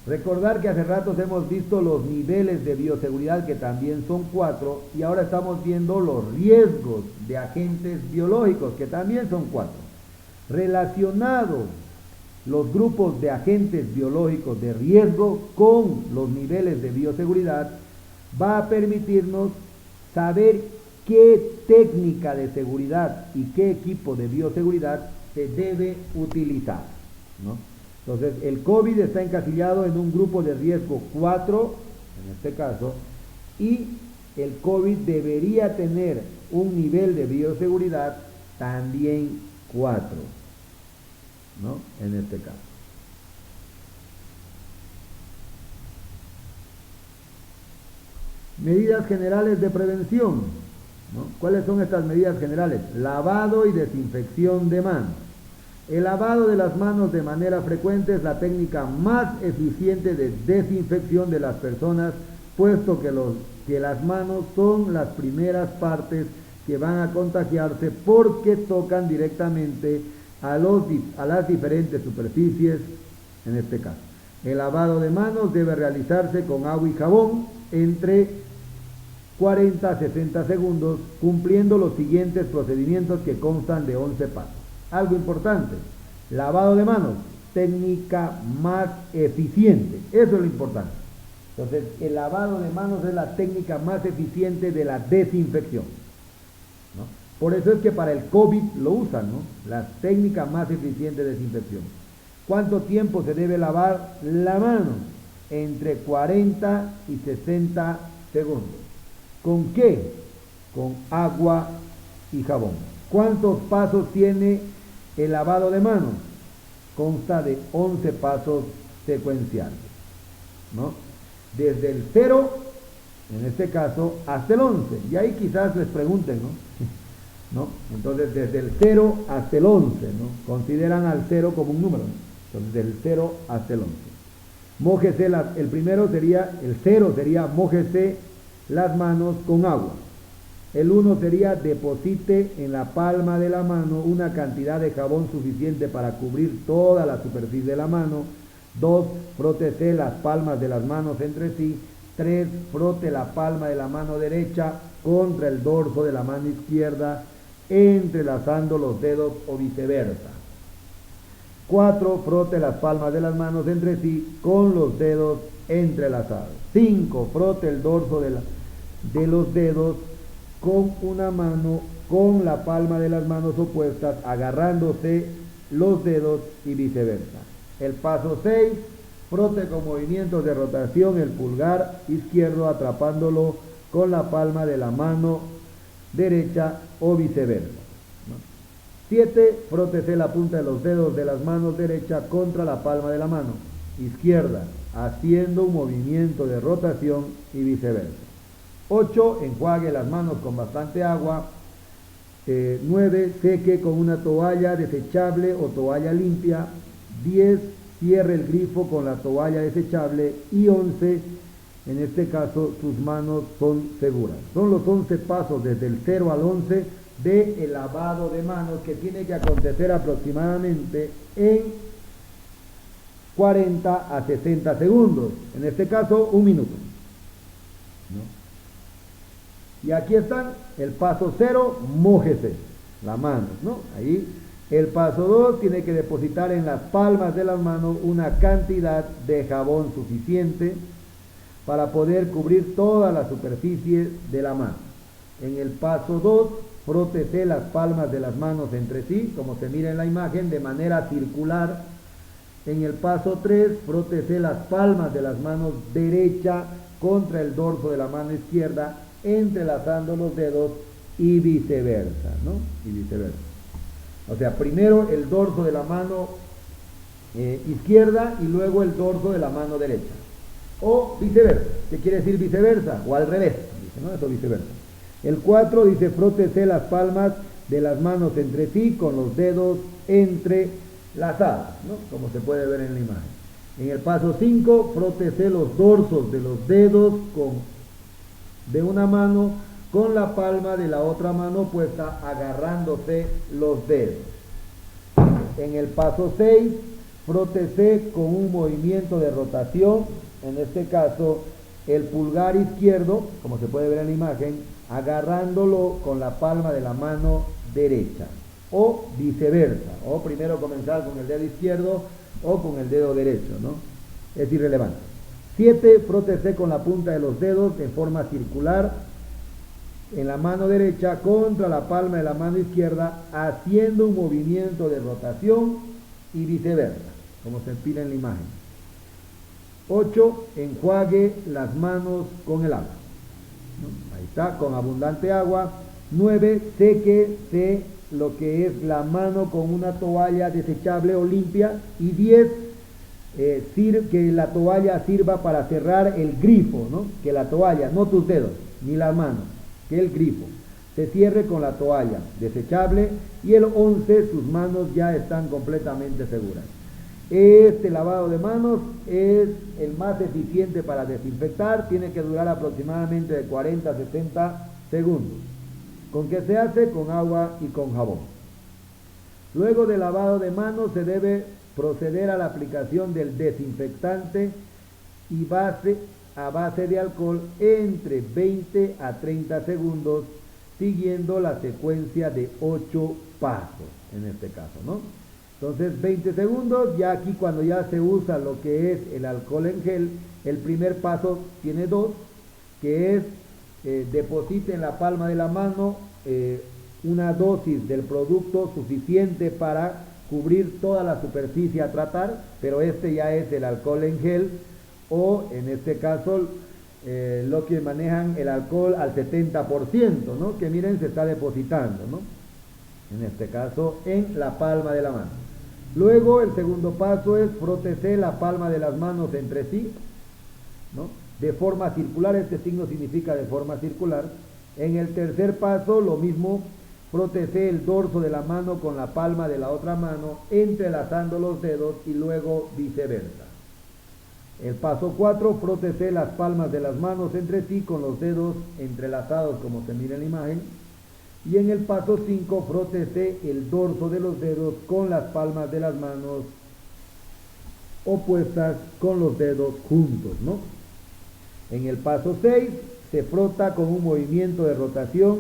Recordar que hace rato hemos visto los niveles de bioseguridad, que también son 4, y ahora estamos viendo los riesgos de agentes biológicos, que también son 4. Relacionados los grupos de agentes biológicos de riesgo con los niveles de bioseguridad, va a permitirnos saber qué técnica de seguridad y qué equipo de bioseguridad se debe utilizar, ¿no? Entonces, el COVID está encasillado en un grupo de riesgo 4, en este caso, y el COVID debería tener un nivel de bioseguridad también 4, ¿no?, en este caso. Medidas generales de prevención, ¿no? ¿Cuáles son estas medidas generales? Lavado y desinfección de manos. El lavado de las manos de manera frecuente es la técnica más eficiente de desinfección de las personas, puesto que las manos son las primeras partes que van a contagiarse porque tocan directamente a las diferentes superficies, en este caso. El lavado de manos debe realizarse con agua y jabón entre 40 a 60 segundos, cumpliendo los siguientes procedimientos que constan de 11 pasos. Algo importante, lavado de manos, técnica más eficiente, eso es lo importante. Entonces, el lavado de manos es la técnica más eficiente de la desinfección, ¿no? Por eso es que para el COVID lo usan, ¿no? La técnica más eficiente de desinfección. ¿Cuánto tiempo se debe lavar la mano? Entre 40 y 60 segundos. ¿Con qué? Con agua y jabón. ¿Cuántos pasos tiene el lavado de manos? Consta de 11 pasos secuenciales, ¿no? Desde el 0, en este caso, hasta el 11. Y ahí quizás les pregunten, ¿no? Entonces, desde el 0 hasta el 11, ¿no? Consideran al 0 como un número, ¿no? Entonces, del 0 hasta el 11. Mójese, el primero sería, el 0 sería mójese las manos con agua. El 1 sería deposite en la palma de la mano una cantidad de jabón suficiente para cubrir toda la superficie de la mano. 2, frótese las palmas de las manos entre sí. 3, frote la palma de la mano derecha contra el dorso de la mano izquierda, entrelazando los dedos o viceversa. 4, frote las palmas de las manos entre sí con los dedos entrelazados. 5, frote el dorso de los dedos con una mano con la palma de las manos opuestas, agarrándose los dedos y viceversa. El paso 6, frote con movimientos de rotación el pulgar izquierdo atrapándolo con la palma de la mano derecha o viceversa. 7, frótese la punta de los dedos de las manos derecha contra la palma de la mano izquierda, haciendo un movimiento de rotación y viceversa. 8, enjuague las manos con bastante agua. 9, seque con una toalla desechable o toalla limpia. 10, cierre el grifo con la toalla desechable. Y 11, en este caso, sus manos son seguras. Son los 11 pasos desde el 0 al 11 del lavado de manos que tiene que acontecer aproximadamente en 40 a 60 segundos. En este caso, 1 minuto, ¿no? Y aquí están, el paso 0, mójese la mano, ¿no? Ahí. El paso 2, tiene que depositar en las palmas de las manos una cantidad de jabón suficiente para poder cubrir toda la superficie de la mano. En el paso 2, frótese las palmas de las manos entre sí, como se mira en la imagen, de manera circular. En el paso 3, frótese las palmas de las manos derecha contra el dorso de la mano izquierda, entrelazando los dedos y viceversa, ¿no? Y viceversa. O sea, primero el dorso de la mano izquierda y luego el dorso de la mano derecha. O viceversa. ¿Qué quiere decir viceversa? O al revés, dice, ¿no? Eso viceversa. El 4 dice, frótese las palmas de las manos entre sí con los dedos entrelazados, ¿no? Como se puede ver en la imagen. En el paso 5, frótese los dorsos de los dedos de una mano con la palma de la otra mano opuesta, agarrándose los dedos. En el paso 6, frótese con un movimiento de rotación, en este caso el pulgar izquierdo, como se puede ver en la imagen, agarrándolo con la palma de la mano derecha, o viceversa, o primero comenzar con el dedo izquierdo o con el dedo derecho, ¿no? Es irrelevante. 7, frótese con la punta de los dedos en forma circular en la mano derecha contra la palma de la mano izquierda, haciendo un movimiento de rotación y viceversa, como se mira en la imagen. 8, enjuague las manos con el agua, ¿no? Ahí está, con abundante agua. 9, séquese lo que es la mano con una toalla desechable o limpia. Y 10, que la toalla sirva para cerrar el grifo, ¿no? Que la toalla, no tus dedos, ni las manos, que el grifo se cierre con la toalla desechable. Y el 11, sus manos ya están completamente seguras. Este lavado de manos es el más eficiente para desinfectar, tiene que durar aproximadamente de 40 a 60 segundos. ¿Con qué se hace? Con agua y con jabón. Luego del lavado de manos se debe proceder a la aplicación del desinfectante y a base de alcohol entre 20 a 30 segundos, siguiendo la secuencia de 8 pasos, en este caso, ¿no? Entonces 20 segundos, ya aquí cuando ya se usa lo que es el alcohol en gel, el primer paso tiene 2, que es deposite en la palma de la mano una dosis del producto suficiente para cubrir toda la superficie a tratar, pero este ya es el alcohol en gel, o en este caso lo que manejan el alcohol al 70%, ¿no? Que miren, se está depositando, ¿no? En este caso en la palma de la mano. Luego el segundo paso es frótese la palma de las manos entre sí, ¿no? De forma circular, este signo significa de forma circular. En el tercer paso lo mismo, frótese el dorso de la mano con la palma de la otra mano, entrelazando los dedos y luego viceversa. El paso 4, frótese las palmas de las manos entre sí con los dedos entrelazados como se mira en la imagen. Y en el paso 5, frótese el dorso de los dedos con las palmas de las manos opuestas con los dedos juntos, ¿no? En el paso 6, se frota con un movimiento de rotación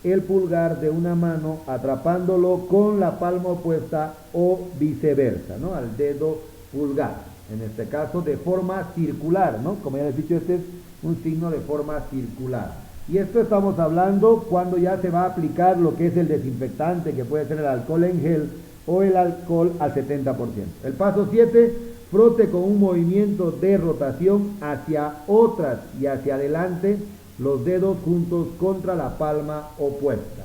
el pulgar de una mano atrapándolo con la palma opuesta o viceversa, ¿no? Al dedo pulgar. En este caso de forma circular, ¿no? Como ya les he dicho, este es un signo de forma circular. Y esto estamos hablando cuando ya se va a aplicar lo que es el desinfectante, que puede ser el alcohol en gel o el alcohol al 70%. El paso 7, frote con un movimiento de rotación hacia atrás y hacia adelante los dedos juntos contra la palma opuesta,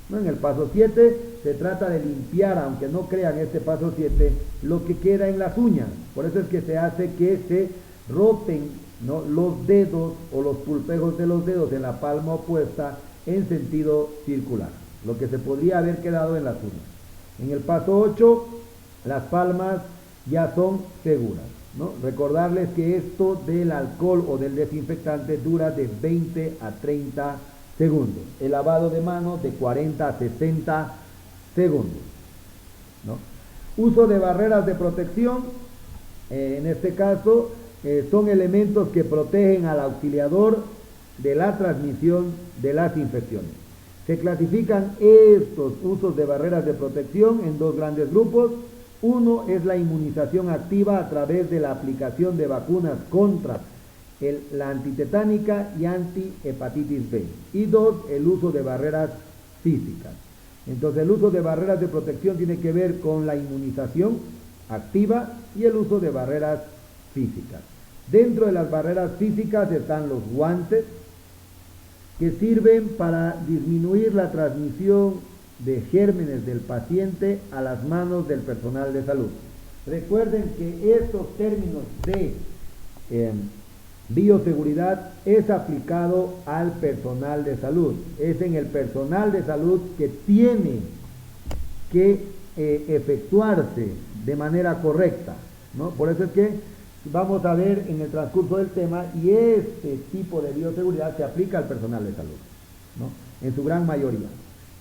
¿no? En el paso 7 se trata de limpiar, aunque no crean este paso 7, lo que queda en las uñas. Por eso es que se hace que se roten, ¿no? Los dedos o los pulpejos de los dedos en la palma opuesta en sentido circular, lo que se podría haber quedado en las uñas. En el paso 8, las palmas ya son seguras, ¿no? Recordarles que esto del alcohol o del desinfectante dura de 20 a 30 segundos. El lavado de manos de 40 a 60 segundos, ¿no? Uso de barreras de protección, en este caso son elementos que protegen al auxiliador de la transmisión de las infecciones. Se clasifican estos usos de barreras de protección en dos grandes grupos. Uno es la inmunización activa a través de la aplicación de vacunas contra la antitetánica y antihepatitis B. Y dos, el uso de barreras físicas. Entonces el uso de barreras de protección tiene que ver con la inmunización activa y el uso de barreras físicas. Dentro de las barreras físicas están los guantes, que sirven para disminuir la transmisión de gérmenes del paciente a las manos del personal de salud. Recuerden que estos términos de bioseguridad es aplicado al personal de salud. Es en el personal de salud que tiene que efectuarse de manera correcta, ¿no? Por eso es que vamos a ver en el transcurso del tema, y este tipo de bioseguridad se aplica al personal de salud, ¿no? En su gran mayoría.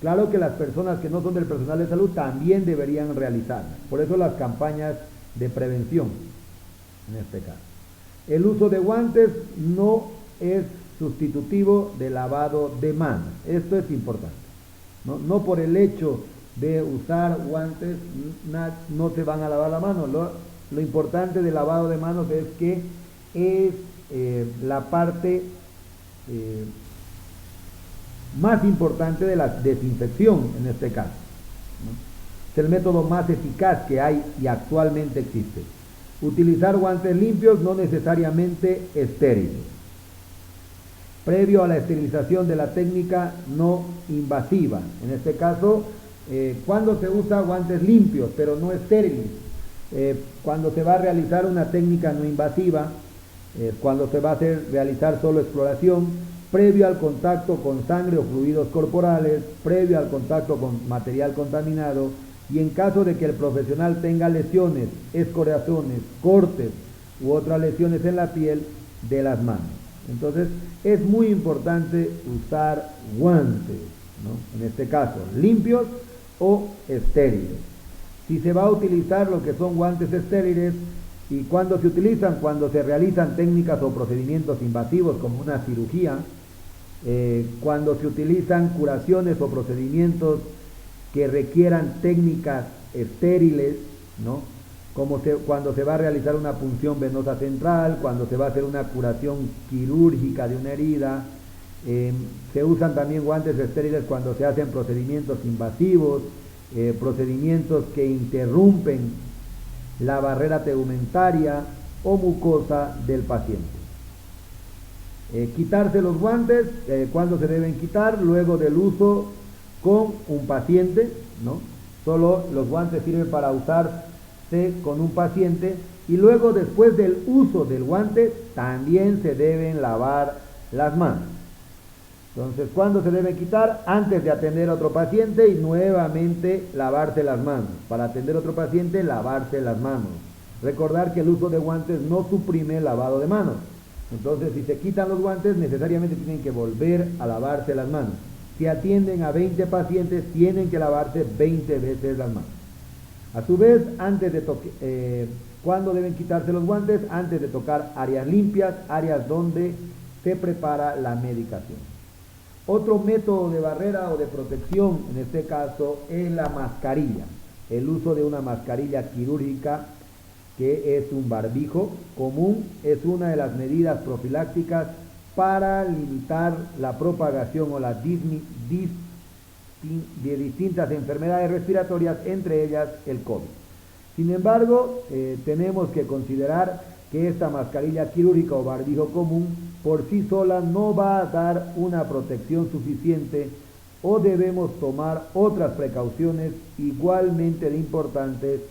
Claro que las personas que no son del personal de salud también deberían realizarlas. Por eso las campañas de prevención, en este caso. El uso de guantes no es sustitutivo del lavado de manos. Esto es importante, ¿no? No por el hecho de usar guantes no se van a lavar la mano. Lo importante del lavado de manos es que es la parte más importante de la desinfección en este caso, ¿no? Es el método más eficaz que hay y actualmente existe. Utilizar guantes limpios, no necesariamente estériles. Previo a la esterilización de la técnica no invasiva. En este caso, cuando se usa guantes limpios, pero no estériles. Cuando se va a realizar una técnica no invasiva, cuando se va a realizar solo exploración, previo al contacto con sangre o fluidos corporales, previo al contacto con material contaminado, y en caso de que el profesional tenga lesiones, escoriaciones, cortes u otras lesiones en la piel de las manos. Entonces es muy importante usar guantes, ¿no? En este caso, limpios o estériles. Si se va a utilizar lo que son guantes estériles, y cuando se utilizan, cuando se realizan técnicas o procedimientos invasivos como una cirugía, cuando se utilizan curaciones o procedimientos que requieran técnicas estériles, ¿no? Cuando se va a realizar una punción venosa central, cuando se va a hacer una curación quirúrgica de una herida, se usan también guantes estériles cuando se hacen procedimientos invasivos, procedimientos que interrumpen la barrera tegumentaria o mucosa del paciente. Quitarse los guantes, ¿cuándo se deben quitar? Luego del uso con un paciente, ¿no? Solo los guantes sirven para usarse con un paciente, y luego después del uso del guante también se deben lavar las manos. Entonces, ¿cuándo se deben quitar? Antes de atender a otro paciente, y nuevamente lavarse las manos. Para atender a otro paciente, lavarse las manos. Recordar que el uso de guantes no suprime el lavado de manos. Entonces, si se quitan los guantes, necesariamente tienen que volver a lavarse las manos. Si atienden a 20 pacientes, tienen que lavarse 20 veces las manos. A su vez, ¿cuándo deben quitarse los guantes? Antes de tocar áreas limpias, áreas donde se prepara la medicación. Otro método de barrera o de protección, en este caso, es la mascarilla. El uso de una mascarilla quirúrgica, que es un barbijo común, es una de las medidas profilácticas para limitar la propagación o la de distintas enfermedades respiratorias, entre ellas el COVID. Sin embargo, tenemos que considerar que esta mascarilla quirúrgica o barbijo común por sí sola no va a dar una protección suficiente, o debemos tomar otras precauciones igualmente de importantes,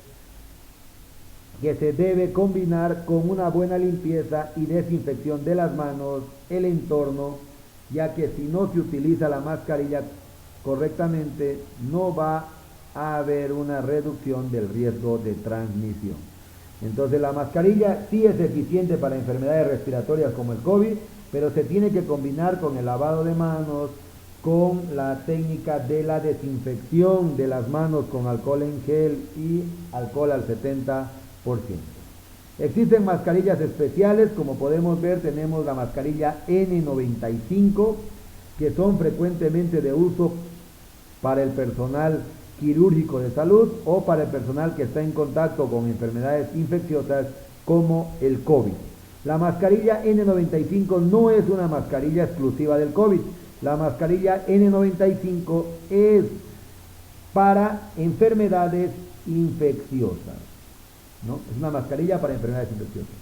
que se debe combinar con una buena limpieza y desinfección de las manos, el entorno, ya que si no se utiliza la mascarilla correctamente, no va a haber una reducción del riesgo de transmisión. Entonces, la mascarilla sí es eficiente para enfermedades respiratorias como el COVID, pero se tiene que combinar con el lavado de manos, con la técnica de la desinfección de las manos con alcohol en gel y alcohol al 70%. Existen mascarillas especiales, como podemos ver, tenemos la mascarilla N95, que son frecuentemente de uso para el personal quirúrgico de salud o para el personal que está en contacto con enfermedades infecciosas como el COVID. La mascarilla N95 no es una mascarilla exclusiva del COVID. La mascarilla N95 es para enfermedades infecciosas, ¿no? Es una mascarilla para enfermedades infecciosas.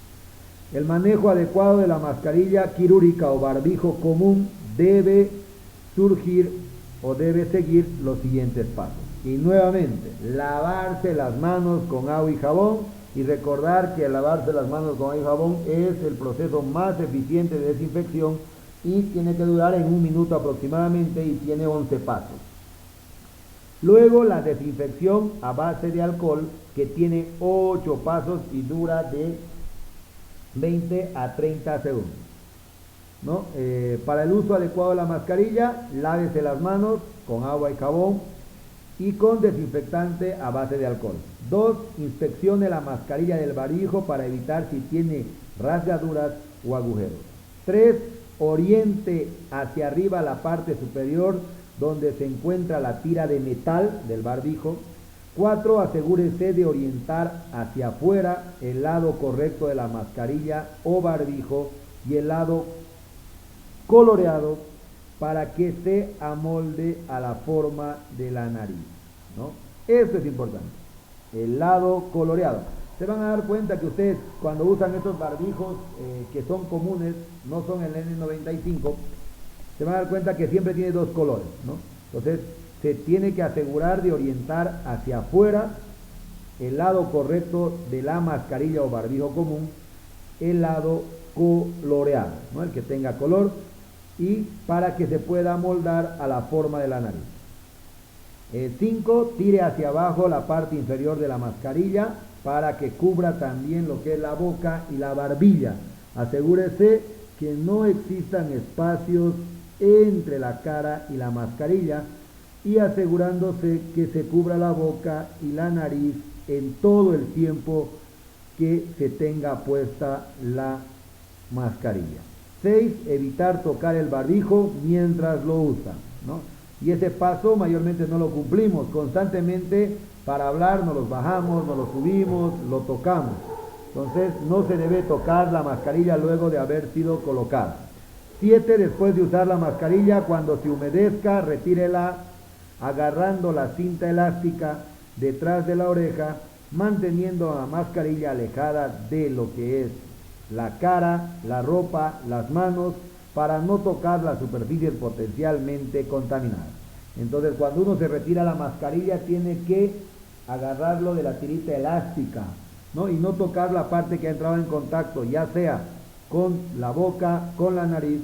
El manejo adecuado de la mascarilla quirúrgica o barbijo común debe seguir los siguientes pasos. Y nuevamente, lavarse las manos con agua y jabón, y recordar que lavarse las manos con agua y jabón es el proceso más eficiente de desinfección y tiene que durar en 1 minuto aproximadamente y tiene 11 pasos. Luego, la desinfección a base de alcohol, que tiene 8 pasos y dura de 20 a 30 segundos, ¿no? Para el uso adecuado de la mascarilla, lávese las manos con agua y jabón y con desinfectante a base de alcohol. 2. Inspeccione la mascarilla del barbijo para evitar si tiene rasgaduras o agujeros. 3. Oriente hacia arriba la parte superior donde se encuentra la tira de metal del barbijo. 4. Asegúrese de orientar hacia afuera el lado correcto de la mascarilla o barbijo y el lado coloreado para que se amolde a la forma de la nariz, ¿no? Esto es importante, el lado coloreado. Se van a dar cuenta que ustedes, cuando usan estos barbijos que son comunes, no son el N95, se van a dar cuenta que siempre tiene 2 colores, ¿no? Entonces, se tiene que asegurar de orientar hacia afuera el lado correcto de la mascarilla o barbijo común, el lado coloreado, ¿no? El que tenga color, y para que se pueda moldar a la forma de la nariz. 5. Tire hacia abajo la parte inferior de la mascarilla para que cubra también lo que es la boca y la barbilla. Asegúrese que no existan espacios entre la cara y la mascarilla y asegurándose que se cubra la boca y la nariz en todo el tiempo que se tenga puesta la mascarilla. 6. Evitar tocar el barbijo mientras lo usa, ¿no? Y ese paso mayormente no lo cumplimos. Constantemente para hablar nos los bajamos, nos los subimos, lo tocamos. Entonces no se debe tocar la mascarilla luego de haber sido colocada. 7. Después de usar la mascarilla, cuando se humedezca, retírela agarrando la cinta elástica detrás de la oreja, manteniendo la mascarilla alejada de lo que es la cara, la ropa, las manos, para no tocar las superficies potencialmente contaminadas. Entonces, cuando uno se retira la mascarilla, tiene que agarrarlo de la tirita elástica, ¿no? Y no tocar la parte que ha entrado en contacto, ya sea con la boca, con la nariz,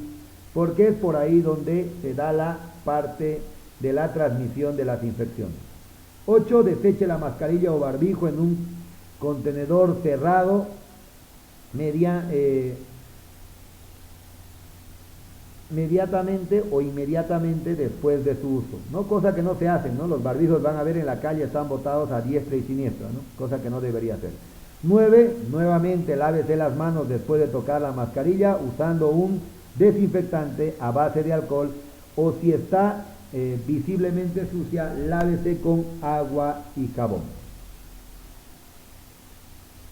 porque es por ahí donde se da la parte de la transmisión de las infecciones. 8. Deseche la mascarilla o barbijo en un contenedor cerrado inmediatamente después de su uso, ¿no? Cosa que no se hace, ¿no? Los barbijos, van a ver en la calle, están botados a diestra y siniestra, ¿no? Cosa que no debería hacer. 9. Nuevamente lávese las manos después de tocar la mascarilla usando un desinfectante a base de alcohol, o si está visiblemente sucia, lávese con agua y jabón.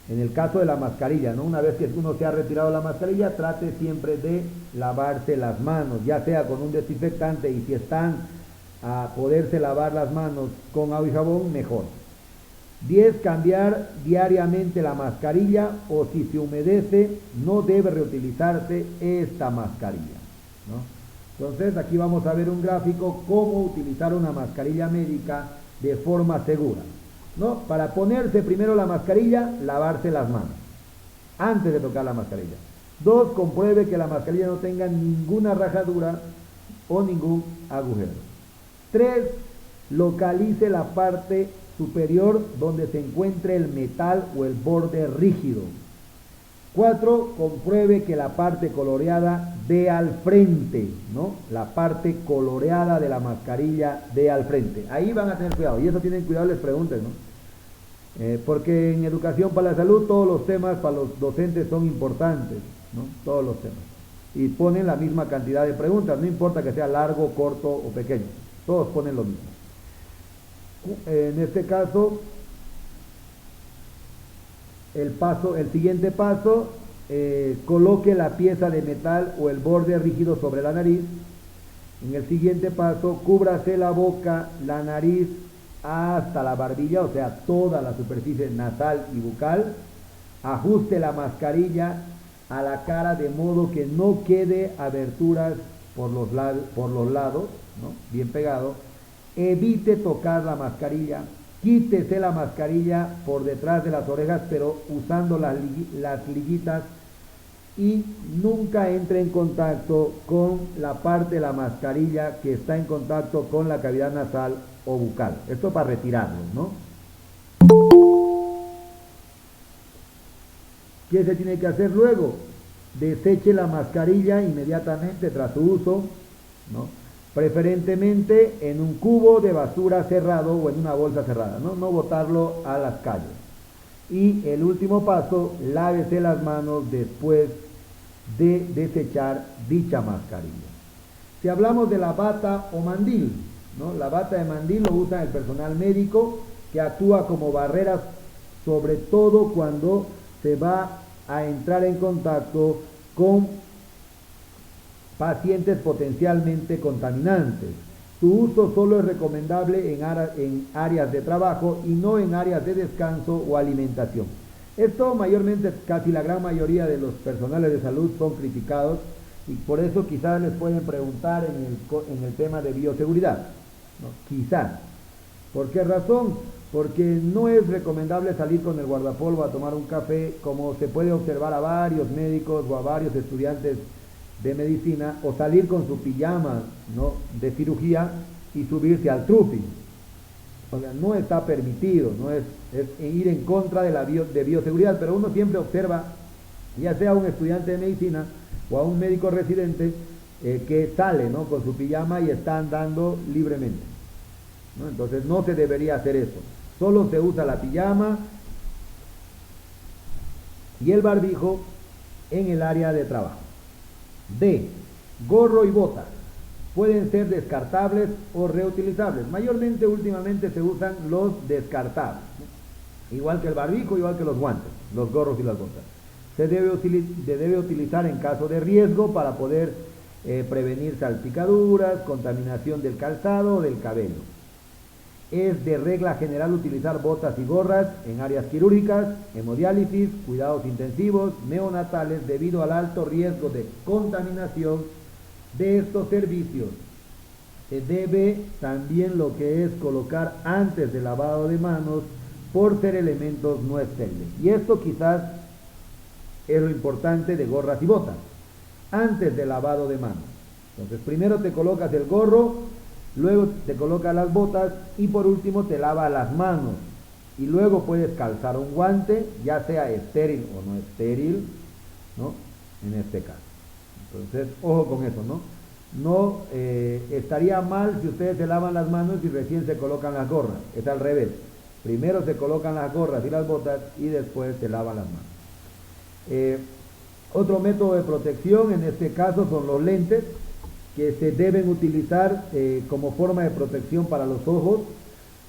En el caso de la mascarilla, ¿no? Una vez que uno se ha retirado la mascarilla, trate siempre de lavarse las manos, ya sea con un desinfectante, y si están a poderse lavar las manos con agua y jabón, mejor. 10. Cambiar diariamente la mascarilla, o si se humedece, no debe reutilizarse esta mascarilla, ¿no? Entonces aquí vamos a ver un gráfico cómo utilizar una mascarilla médica de forma segura, ¿no? Para ponerse primero la mascarilla, lavarse las manos antes de tocar la mascarilla. 2. Compruebe que la mascarilla no tenga ninguna rajadura o ningún agujero. 3. Localice la parte superior donde se encuentre el metal o el borde rígido. 4. Compruebe que la parte coloreada dé al frente, ¿no? La parte coloreada de la mascarilla dé al frente. Ahí van a tener cuidado, y eso tienen cuidado, les pregunten, ¿no? Porque en educación para la salud todos los temas para los docentes son importantes, ¿no? Todos los temas. Y ponen la misma cantidad de preguntas, no importa que sea largo, corto o pequeño. Todos ponen lo mismo. En este caso, el siguiente paso, coloque la pieza de metal o el borde rígido sobre la nariz. En el siguiente paso, cúbrase la boca, la nariz hasta la barbilla, o sea, toda la superficie nasal y bucal. Ajuste la mascarilla a la cara de modo que no quede aberturas por los lados, ¿no? Bien pegado. Evite tocar la mascarilla. Quítese la mascarilla por detrás de las orejas, pero usando las liguitas, y nunca entre en contacto con la parte de la mascarilla que está en contacto con la cavidad nasal o bucal. Esto para retirarlo, ¿no? ¿Qué se tiene que hacer luego? Deseche la mascarilla inmediatamente tras su uso, ¿no? Preferentemente en un cubo de basura cerrado o en una bolsa cerrada, ¿no? No botarlo a las calles. Y el último paso, lávese las manos después de desechar dicha mascarilla. Si hablamos de la bata o mandil, ¿no? La bata de mandil lo usa el personal médico, que actúa como barreras, sobre todo cuando se va a entrar en contacto con pacientes potencialmente contaminantes. Su uso solo es recomendable en áreas de trabajo y no en áreas de descanso o alimentación. Esto mayormente, casi la gran mayoría de los personales de salud son criticados, y por eso quizás les pueden preguntar en el tema de bioseguridad, ¿no? Quizás. ¿Por qué razón? Porque no es recomendable salir con el guardapolvo a tomar un café, como se puede observar a varios médicos o a varios estudiantes de medicina, o salir con su pijama, ¿no?, de cirugía y subirse al trufi. O sea, no está permitido, no es ir en contra de bioseguridad, pero uno siempre observa, ya sea un estudiante de medicina o a un médico residente, que sale, ¿no?, con su pijama y está andando libremente, ¿no? Entonces no se debería hacer eso. Solo se usa la pijama y el barbijo en el área de trabajo. D. Gorro y botas. Pueden ser descartables o reutilizables. Mayormente últimamente se usan los descartables, ¿no? Igual que el barbijo, igual que los guantes, los gorros y las botas. Se debe utilizar en caso de riesgo para poder prevenir salpicaduras, contaminación del calzado o del cabello. Es de regla general utilizar botas y gorras en áreas quirúrgicas, hemodiálisis, cuidados intensivos, neonatales, debido al alto riesgo de contaminación de estos servicios. Se debe también lo que es colocar antes del lavado de manos por ser elementos no estériles. Y esto quizás es lo importante de gorras y botas. Antes del lavado de manos. Entonces primero te colocas el gorro, luego te colocas las botas y por último te lavas las manos. Y luego puedes calzar un guante, ya sea estéril o no estéril, ¿no?, en este caso. Entonces, ojo con eso, ¿no? No estaría mal si ustedes se lavan las manos y recién se colocan las gorras. Es al revés. Primero se colocan las gorras y las botas y después se lavan las manos. Otro método de protección en este caso son los lentes, que se deben utilizar como forma de protección para los ojos,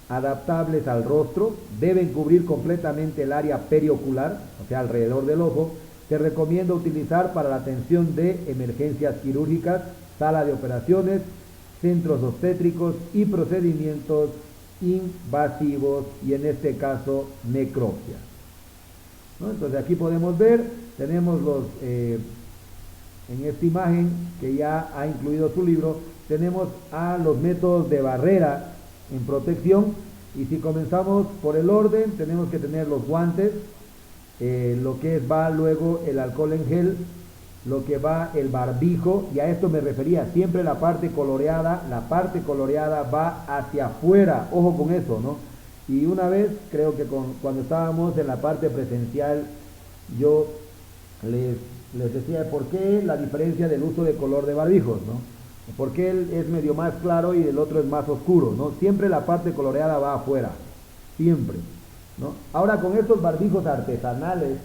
adaptables al rostro. Deben cubrir completamente el área periocular, o sea, alrededor del ojo. Se recomienda utilizar para la atención de emergencias quirúrgicas, sala de operaciones, centros obstétricos y procedimientos invasivos, y en este caso necropsia, ¿no? Entonces aquí podemos ver, tenemos en esta imagen que ya ha incluido su libro, tenemos a los métodos de barrera en protección, y si comenzamos por el orden, tenemos que tener los guantes, lo que va luego el alcohol en gel, lo que va el barbijo, y a esto me refería, siempre la parte coloreada va hacia afuera, ojo con eso, ¿no? Y una vez, creo que cuando estábamos en la parte presencial, yo les decía por qué la diferencia del uso de color de barbijos, ¿no? Porque él es medio más claro y el otro es más oscuro, ¿no? Siempre la parte coloreada va afuera, siempre, ¿no? Ahora con estos barbijos artesanales,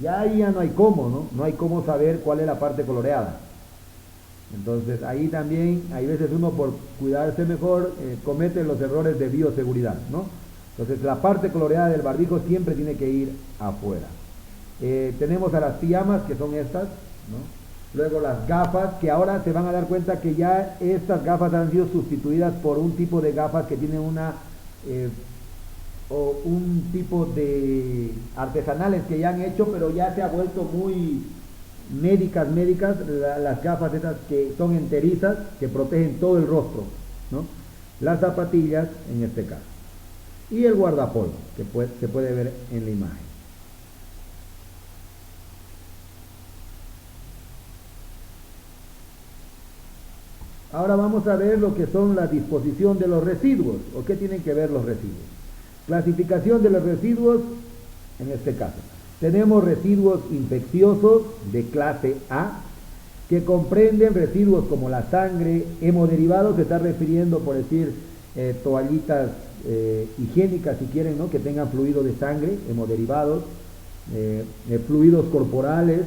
ya no hay cómo, ¿no? No hay cómo saber cuál es la parte coloreada. Entonces ahí también, hay veces uno por cuidarse mejor, comete los errores de bioseguridad, ¿no? Entonces la parte coloreada del barbijo siempre tiene que ir afuera. Tenemos a las pijamas, que son estas, ¿no? Luego las gafas, que ahora se van a dar cuenta que ya estas gafas han sido sustituidas por un tipo de gafas que tienen un tipo de artesanales que ya han hecho, pero ya se ha vuelto muy médicas, las gafas estas que son enterizas, que protegen todo el rostro, ¿no? Las zapatillas en este caso. Y el guardapolvo, que se puede ver en la imagen. Ahora vamos a ver lo que son la disposición de los residuos, o qué tienen que ver los residuos. Clasificación de los residuos, en este caso. Tenemos residuos infecciosos de clase A, que comprenden residuos como la sangre, hemoderivados, se está refiriendo, por decir, toallitas higiénicas, si quieren, ¿no?, que tengan fluido de sangre, hemoderivados, fluidos corporales,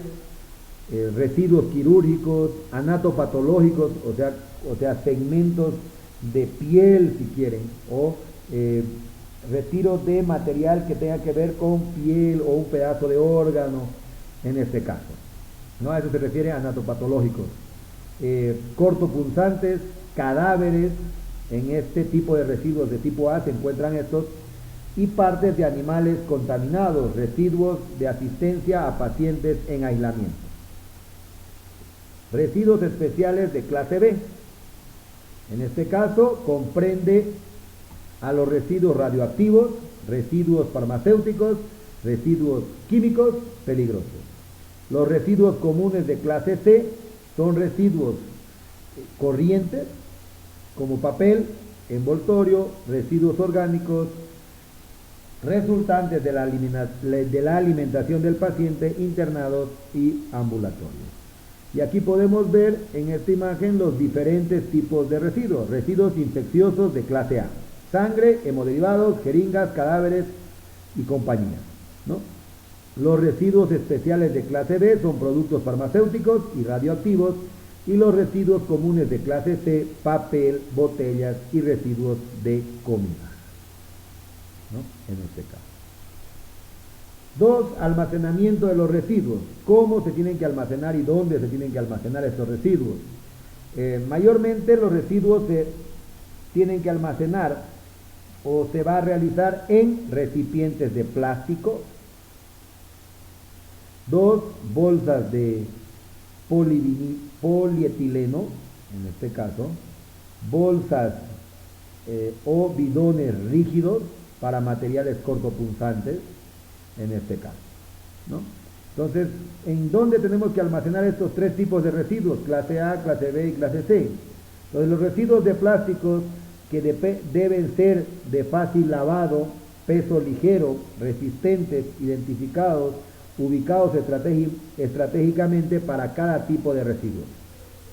residuos quirúrgicos, anatopatológicos, o sea, segmentos de piel, si quieren, o retiro de material que tenga que ver con piel o un pedazo de órgano, en este caso, ¿no? A eso se refiere a anatopatológicos. Cortopunzantes, cadáveres, en este tipo de residuos de tipo A se encuentran estos, y partes de animales contaminados, residuos de asistencia a pacientes en aislamiento. Residuos especiales de clase B. En este caso comprende a los residuos radioactivos, residuos farmacéuticos, residuos químicos peligrosos. Los residuos comunes de clase C son residuos corrientes, como papel, envoltorio, residuos orgánicos, resultantes de la alimentación del paciente, internados y ambulatorios. Y aquí podemos ver en esta imagen los diferentes tipos de residuos. Residuos infecciosos de clase A: sangre, hemoderivados, jeringas, cadáveres y compañía, ¿no? Los residuos especiales de clase B son productos farmacéuticos y radioactivos, y los residuos comunes de clase C: papel, botellas y residuos de comida, ¿no? En este caso. 2. Almacenamiento de los residuos. ¿Cómo se tienen que almacenar y dónde se tienen que almacenar estos residuos? Mayormente los residuos se tienen que almacenar o se va a realizar en recipientes de plástico. 2. Bolsas de polietileno, en este caso. Bolsas o bidones rígidos para materiales cortopunzantes, en este caso, ¿no? Entonces, ¿en dónde tenemos que almacenar estos tres tipos de residuos? Clase A, clase B y clase C. Entonces, los residuos de plásticos que deben ser de fácil lavado, peso ligero, resistentes, identificados, ubicados estratégicamente para cada tipo de residuos.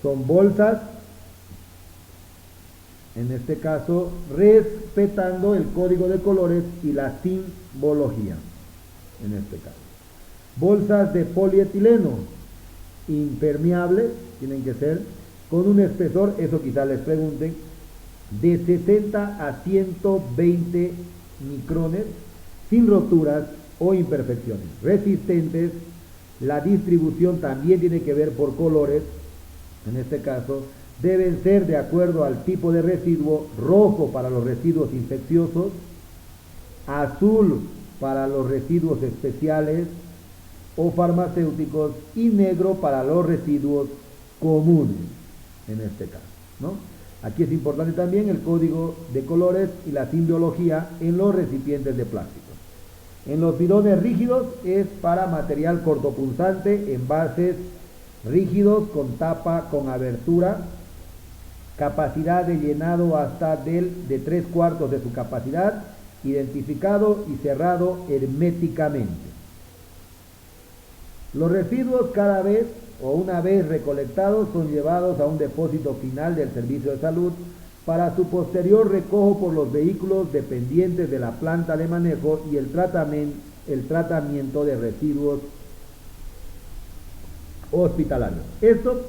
Son bolsas, en este caso, respetando el código de colores y la simbología, en este caso. Bolsas de polietileno, impermeables, tienen que ser, con un espesor, eso quizás les pregunten, de 60 a 120 micrones, sin roturas o imperfecciones, resistentes. La distribución también tiene que ver por colores, en este caso, deben ser de acuerdo al tipo de residuo: rojo para los residuos infecciosos, azul para los residuos especiales o farmacéuticos y negro para los residuos comunes, en este caso, ¿no? Aquí es importante también el código de colores y la simbología en los recipientes de plástico. En los bidones rígidos es para material cortopunzante, envases rígidos con tapa con abertura, capacidad de llenado hasta de 3/4 de su capacidad, identificado y cerrado herméticamente. Los residuos cada vez o una vez recolectados son llevados a un depósito final del servicio de salud para su posterior recojo por los vehículos dependientes de la planta de manejo y el tratamiento de residuos hospitalarios. Esto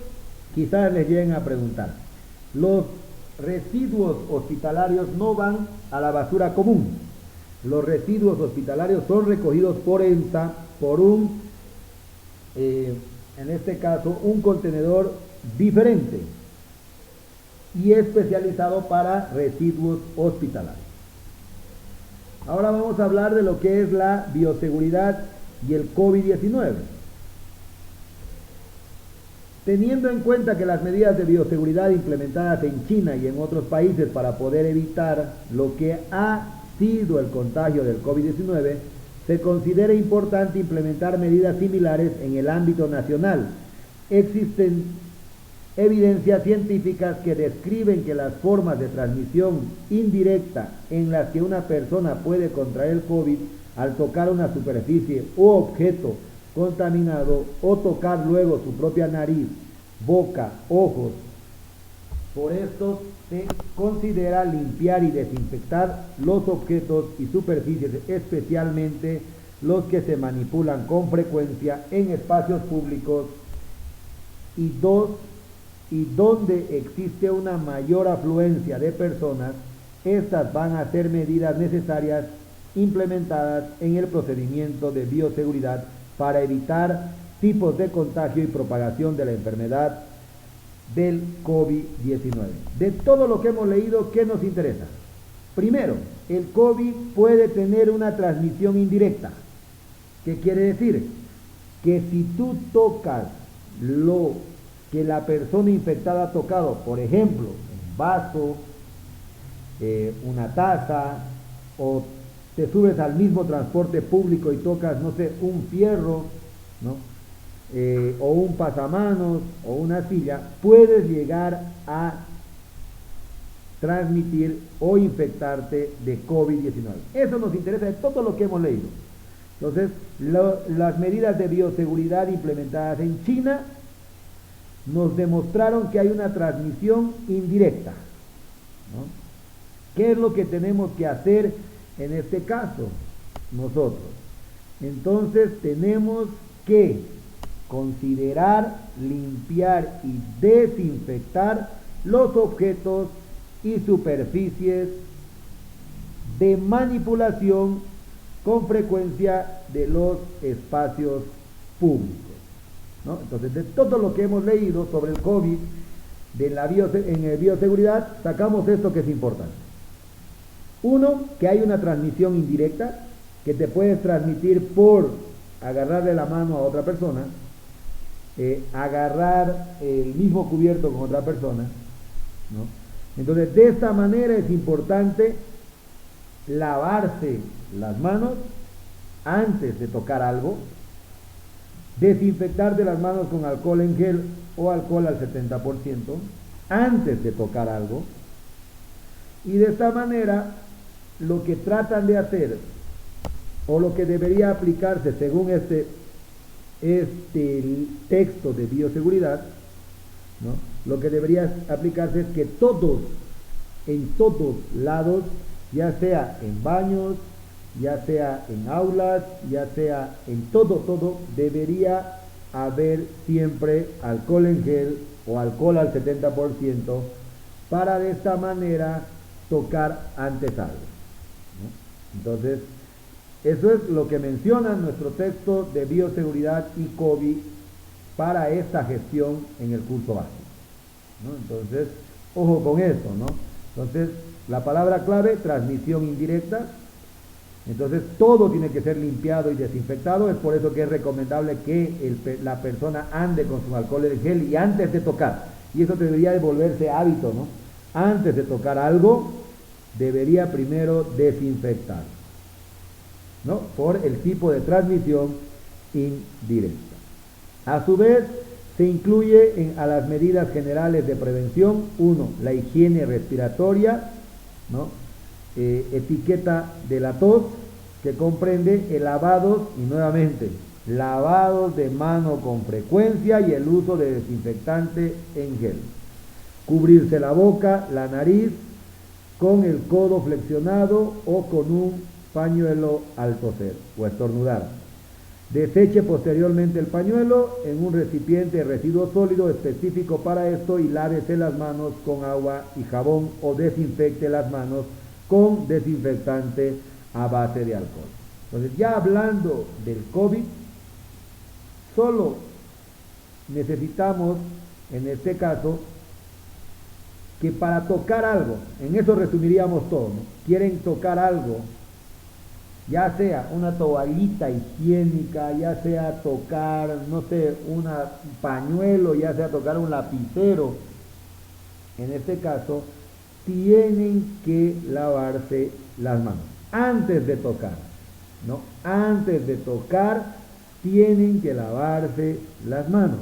quizás les lleguen a preguntar. Los residuos hospitalarios no van a la basura común. Los residuos hospitalarios son recogidos por EMSA por en este caso, un contenedor diferente y especializado para residuos hospitalarios. Ahora vamos a hablar de lo que es la bioseguridad y el COVID-19. Teniendo en cuenta que las medidas de bioseguridad implementadas en China y en otros países para poder evitar lo que ha sido el contagio del COVID-19, se considera importante implementar medidas similares en el ámbito nacional. Existen evidencias científicas que describen que las formas de transmisión indirecta en las que una persona puede contraer el COVID al tocar una superficie u objeto contaminado o tocar luego su propia nariz, boca, ojos. Por esto se considera limpiar y desinfectar los objetos y superficies, especialmente los que se manipulan con frecuencia en espacios públicos y donde existe una mayor afluencia de personas. Estas van a ser medidas necesarias implementadas en el procedimiento de bioseguridad para evitar tipos de contagio y propagación de la enfermedad del COVID-19. De todo lo que hemos leído, ¿qué nos interesa? Primero, el COVID puede tener una transmisión indirecta. ¿Qué quiere decir? Que si tú tocas lo que la persona infectada ha tocado, por ejemplo, un vaso, una taza, o te subes al mismo transporte público y tocas, no sé, un fierro, ¿no? O un pasamanos o una silla, puedes llegar a transmitir o infectarte de COVID-19. Eso nos interesa de todo lo que hemos leído. Entonces, las medidas de bioseguridad implementadas en China nos demostraron que hay una transmisión indirecta, ¿no? ¿Qué es lo que tenemos que hacer en este caso nosotros? Entonces tenemos que considerar, limpiar y desinfectar los objetos y superficies de manipulación con frecuencia de los espacios públicos, ¿no? Entonces, de todo lo que hemos leído sobre el COVID en bioseguridad, sacamos esto que es importante. Uno, que hay una transmisión indirecta, que te puedes transmitir por agarrarle la mano a otra persona, agarrar el mismo cubierto con otra persona, ¿no? Entonces, de esta manera es importante lavarse las manos antes de tocar algo, desinfectarte las manos con alcohol en gel o alcohol al 70% antes de tocar algo, y de esta manera lo que tratan de hacer o lo que debería aplicarse según este texto de bioseguridad, ¿no? Lo que debería aplicarse es que en todos lados, ya sea en baños, ya sea en aulas, ya sea en todo, debería haber siempre alcohol en gel o alcohol al 70% para de esta manera tocar antes algo, ¿no? Entonces, eso es lo que menciona nuestro texto de bioseguridad y COVID para esta gestión en el curso básico, ¿no? Entonces, ojo con eso, ¿no? Entonces, la palabra clave, transmisión indirecta. Entonces, todo tiene que ser limpiado y desinfectado. Es por eso que es recomendable que la persona ande con su alcohol en gel y antes de tocar. Y eso debería de volverse hábito, ¿no? Antes de tocar algo, debería primero desinfectar, ¿no? Por el tipo de transmisión indirecta. A su vez, se incluye a las medidas generales de prevención, 1, la higiene respiratoria, ¿no? Etiqueta de la tos, que comprende el lavado, y nuevamente, lavados de mano con frecuencia y el uso de desinfectante en gel. Cubrirse la boca, la nariz, con el codo flexionado o con un pañuelo al toser o estornudar. Deseche posteriormente el pañuelo en un recipiente de residuo sólido específico para esto y lávese las manos con agua y jabón o desinfecte las manos con desinfectante a base de alcohol. Entonces, ya hablando del COVID, solo necesitamos, en este caso, que para tocar algo, en eso resumiríamos todo, ¿no? Quieren tocar algo, ya sea una toallita higiénica, ya sea tocar, no sé, un pañuelo, ya sea tocar un lapicero, en este caso, tienen que lavarse las manos antes de tocar, ¿no? Antes de tocar, tienen que lavarse las manos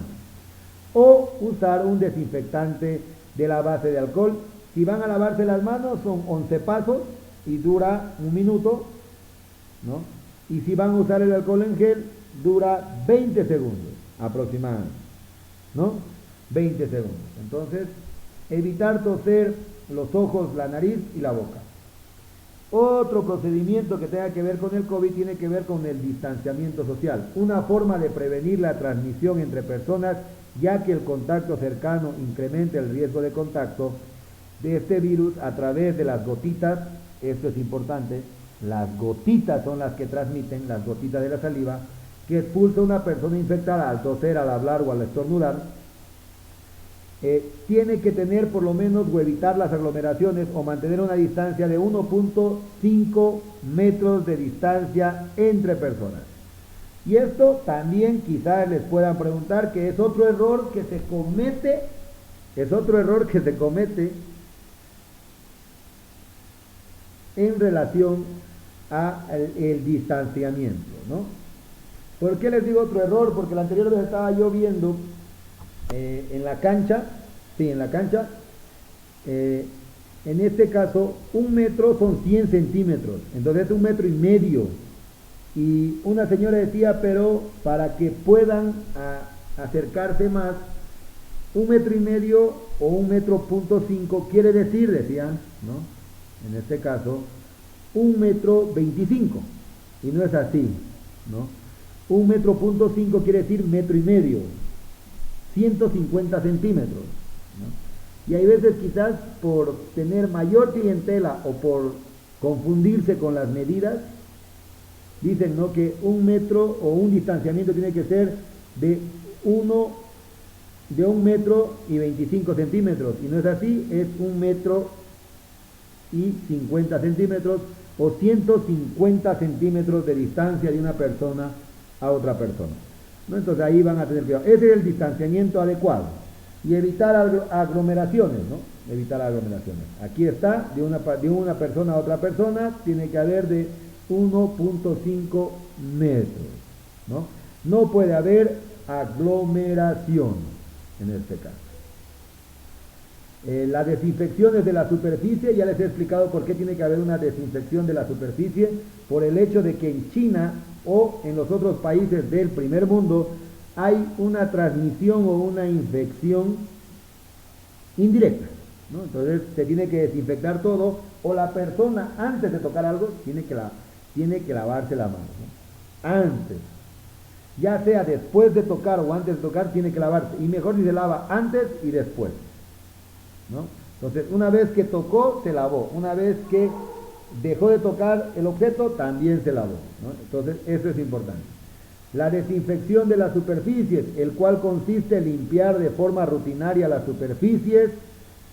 o usar un desinfectante de la base de alcohol. Si van a lavarse las manos, son 11 pasos y dura 1 minuto, ¿no? Y si van a usar el alcohol en gel, dura 20 segundos aproximadamente, ¿no? 20 segundos. Entonces, evitar toser los ojos, la nariz y la boca. Otro procedimiento que tenga que ver con el COVID tiene que ver con el distanciamiento social, una forma de prevenir la transmisión entre personas, ya que el contacto cercano incrementa el riesgo de contacto de este virus a través de las gotitas. Esto es importante, las gotitas son las que transmiten, las gotitas de la saliva que expulsa una persona infectada al toser, al hablar o al estornudar. Tiene que tener por lo menos o evitar las aglomeraciones o mantener una distancia de 1.5 metros de distancia entre personas. Y esto también quizás les puedan preguntar, que es otro error que se comete, en relación a el distanciamiento, ¿no? ¿Por qué les digo otro error? Porque la anterior vez estaba yo viendo en la cancha, en este caso 1 metro son 100 centímetros, entonces es 1,5 metros, y una señora decía, pero para que puedan acercarse más, 1,5 metros o 1,5 metros quiere decir, decían, ¿no? En este caso, 1,25 metros. Y no es así, ¿no? 1,5 metros quiere decir 1,5 metros, 150 centímetros, ¿no? Y hay veces quizás por tener mayor clientela o por confundirse con las medidas, dicen, ¿no?, que 1 metro o un distanciamiento tiene que ser de 1,25 metros, y no es así, es 1,50 metros o 150 centímetros de distancia de una persona a otra persona, ¿no? Entonces ahí van a tener cuidado. Ese es el distanciamiento adecuado. Y evitar aglomeraciones, ¿no? Evitar aglomeraciones. Aquí está, de una persona a otra persona, tiene que haber de 1,5 metros, ¿no? No puede haber aglomeración en este caso. Las desinfecciones de la superficie, ya les he explicado por qué tiene que haber una desinfección de la superficie, por el hecho de que en China o en los otros países del primer mundo hay una transmisión o una infección indirecta, ¿no? Entonces se tiene que desinfectar todo, o la persona antes de tocar algo tiene que lavarse la mano, ¿no? Antes, ya sea después de tocar o antes de tocar, tiene que lavarse, y mejor si se lava antes y después, ¿no? Entonces, una vez que tocó, se lavó. Una vez que dejó de tocar el objeto, también se lavó, ¿no? Entonces, eso es importante. La desinfección de las superficies, el cual consiste en limpiar de forma rutinaria las superficies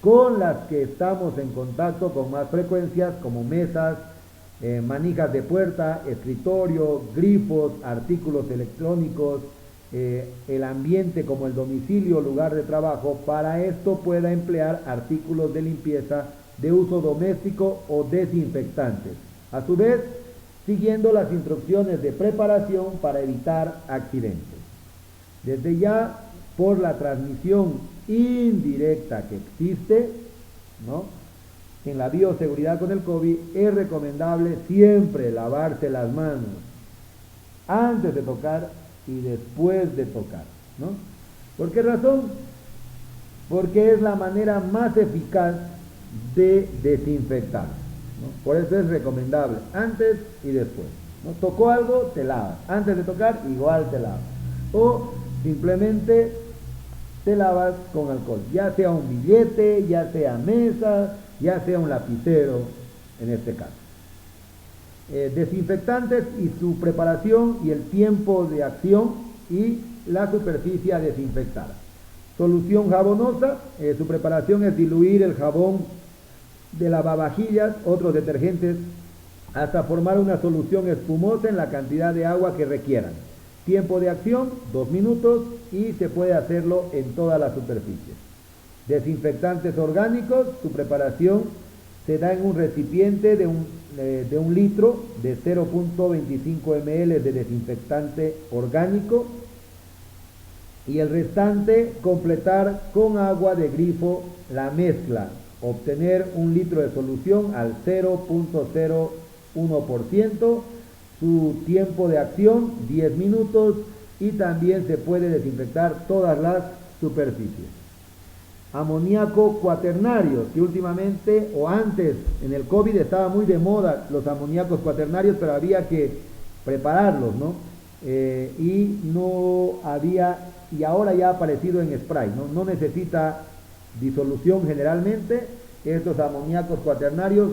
con las que estamos en contacto con más frecuencias, como mesas, manijas de puerta, escritorio, grifos, artículos electrónicos, el ambiente como el domicilio o lugar de trabajo. Para esto pueda emplear artículos de limpieza de uso doméstico o desinfectantes, a su vez siguiendo las instrucciones de preparación para evitar accidentes. Desde ya, por la transmisión indirecta que existe, ¿no?, en la bioseguridad con el COVID, es recomendable siempre lavarse las manos antes de tocar y después de tocar, ¿no? ¿Por qué razón? Porque es la manera más eficaz de desinfectar, ¿no? Por eso es recomendable antes y después, ¿no? Tocó algo, te lavas. Antes de tocar, igual te lavas. O simplemente te lavas con alcohol, ya sea un billete, ya sea mesa, ya sea un lapicero, en este caso. Desinfectantes y su preparación y el tiempo de acción y la superficie a desinfectar. Solución jabonosa, su preparación es diluir el jabón de lavavajillas, otros detergentes, hasta formar una solución espumosa en la cantidad de agua que requieran. Tiempo de acción, 2 minutos, y se puede hacerlo en toda la superficie. Desinfectantes orgánicos, su preparación se da en un recipiente de 1 litro de 0,25 ml de desinfectante orgánico, y el restante completar con agua de grifo la mezcla, obtener 1 litro de solución al 0,01%, su tiempo de acción 10 minutos, y también se puede desinfectar todas las superficies. Amoníaco cuaternario, que últimamente o antes en el COVID estaba muy de moda los amoníacos cuaternarios, pero había que prepararlos, ¿no? Y no había, y ahora ya ha aparecido en spray, ¿no? No necesita disolución generalmente. Estos amoníacos cuaternarios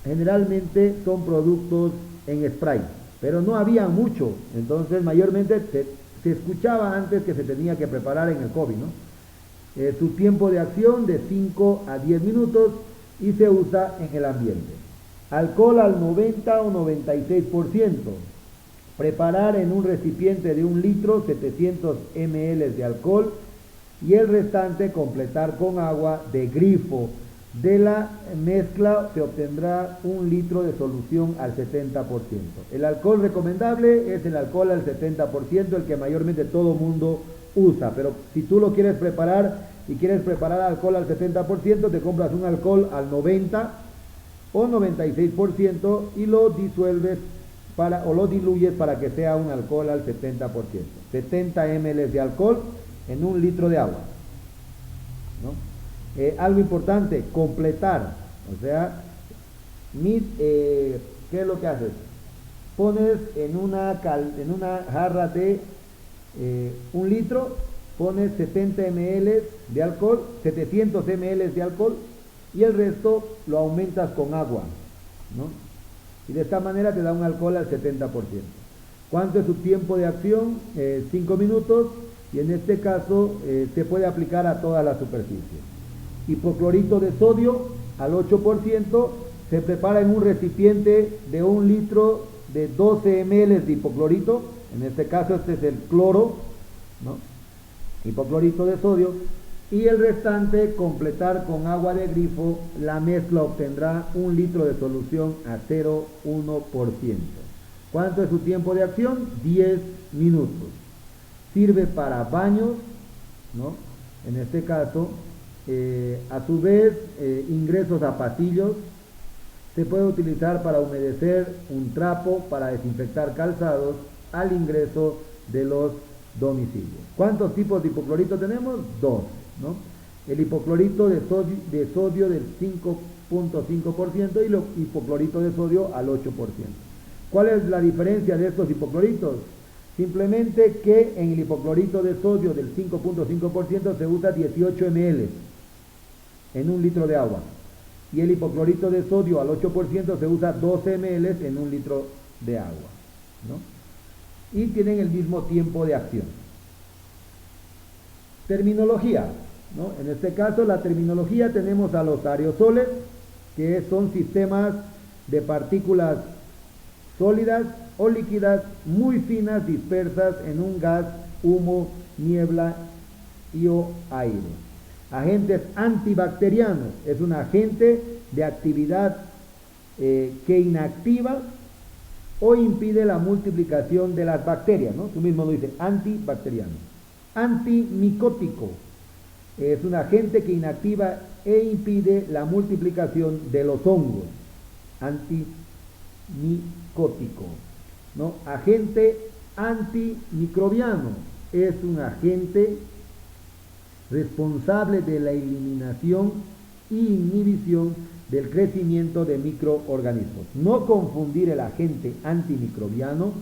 generalmente son productos en spray, pero no había mucho, entonces mayormente se escuchaba antes que se tenía que preparar en el COVID, ¿no? Su tiempo de acción de 5 a 10 minutos, y se usa en el ambiente. Alcohol al 90 o 96%. Preparar en un recipiente de 1 litro 700 ml de alcohol, y el restante completar con agua de grifo. De la mezcla se obtendrá 1 litro de solución al 70%. El alcohol recomendable es el alcohol al 70%, el que mayormente todo mundo usa, pero si tú lo quieres preparar y quieres preparar alcohol al 70%, te compras un alcohol al 90 o 96% y lo disuelves o lo diluyes para que sea un alcohol al 70%. 70 ml de alcohol en un litro de agua, ¿no? Algo importante, completar, o sea, ¿qué es lo que haces? Pones en una jarra de 1 litro, pones 70 ml de alcohol, 700 ml de alcohol, y el resto lo aumentas con agua, ¿no? Y de esta manera te da un alcohol al 70%. ¿Cuánto es su tiempo de acción? 5 minutos, y en este caso se puede aplicar a toda la superficie. Hipoclorito de sodio al 8%, se prepara en un recipiente de 1 litro de 12 ml de hipoclorito, en este caso este es el cloro, ¿no? Hipoclorito de sodio, y el restante completar con agua de grifo. La mezcla obtendrá 1 litro de solución a 0,1%. ¿Cuánto es su tiempo de acción? 10 minutos. Sirve para baños, ¿no? En este caso, a su vez, ingresos a pasillos. Se puede utilizar para humedecer un trapo, para desinfectar calzados al ingreso de los domicilios. ¿Cuántos tipos de hipoclorito tenemos? 2, ¿no? El hipoclorito de sodio del 5.5% y el hipoclorito de sodio al 8%. ¿Cuál es la diferencia de estos hipocloritos? Simplemente que en el hipoclorito de sodio del 5.5% se usa 18 ml en 1 litro de agua, y el hipoclorito de sodio al 8% se usa 12 ml en 1 litro de agua, ¿no? Y tienen el mismo tiempo de acción. Terminología, ¿no? En este caso, la terminología, tenemos a los aerosoles, que son sistemas de partículas sólidas o líquidas muy finas dispersas en un gas, humo, niebla y o aire. Agentes antibacterianos, es un agente de actividad que inactiva o impide la multiplicación de las bacterias, ¿no? Tú mismo lo dices, antibacteriano. Antimicótico, es un agente que inactiva e impide la multiplicación de los hongos. Antimicótico, ¿no? Agente antimicrobiano, es un agente responsable de la eliminación e inhibición del crecimiento de microorganismos. No confundir el agente antimicrobiano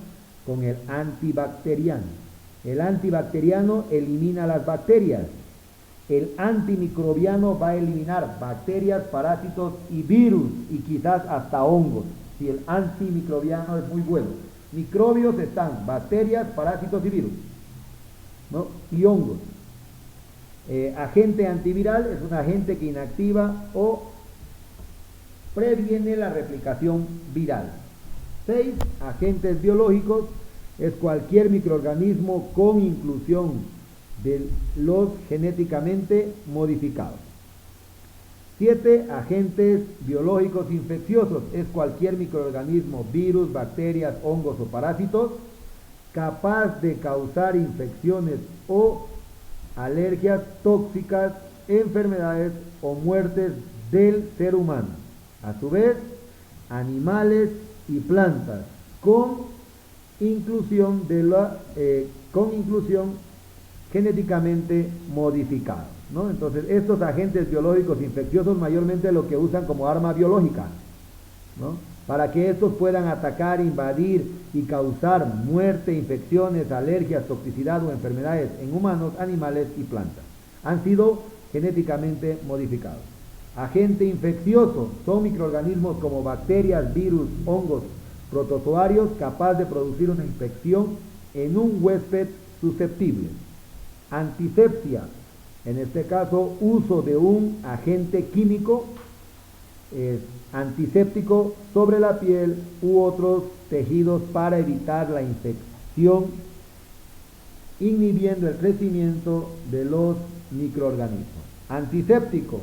con el antibacteriano. El antibacteriano elimina las bacterias. El antimicrobiano va a eliminar bacterias, parásitos y virus, y quizás hasta hongos. Si el antimicrobiano es muy bueno. Microbios están, bacterias, parásitos y virus, ¿no? Y hongos. Agente antiviral es un agente que inactiva o previene la replicación viral. 6. Agentes biológicos, es cualquier microorganismo con inclusión de los genéticamente modificados. 7. Agentes biológicos infecciosos, es cualquier microorganismo, virus, bacterias, hongos o parásitos capaz de causar infecciones o alergias tóxicas, enfermedades o muertes del ser humano. A su vez, animales y plantas con inclusión genéticamente modificada, ¿no? Entonces, estos agentes biológicos infecciosos mayormente lo que usan como arma biológica, ¿no? Para que estos puedan atacar, invadir y causar muerte, infecciones, alergias, toxicidad o enfermedades en humanos, animales y plantas. Han sido genéticamente modificados. Agente infeccioso son microorganismos como bacterias, virus, hongos, protozoarios capaz de producir una infección en un huésped susceptible. Antisepsia, en este caso, uso de un agente químico antiséptico sobre la piel u otros tejidos para evitar la infección, inhibiendo el crecimiento de los microorganismos. Antiséptico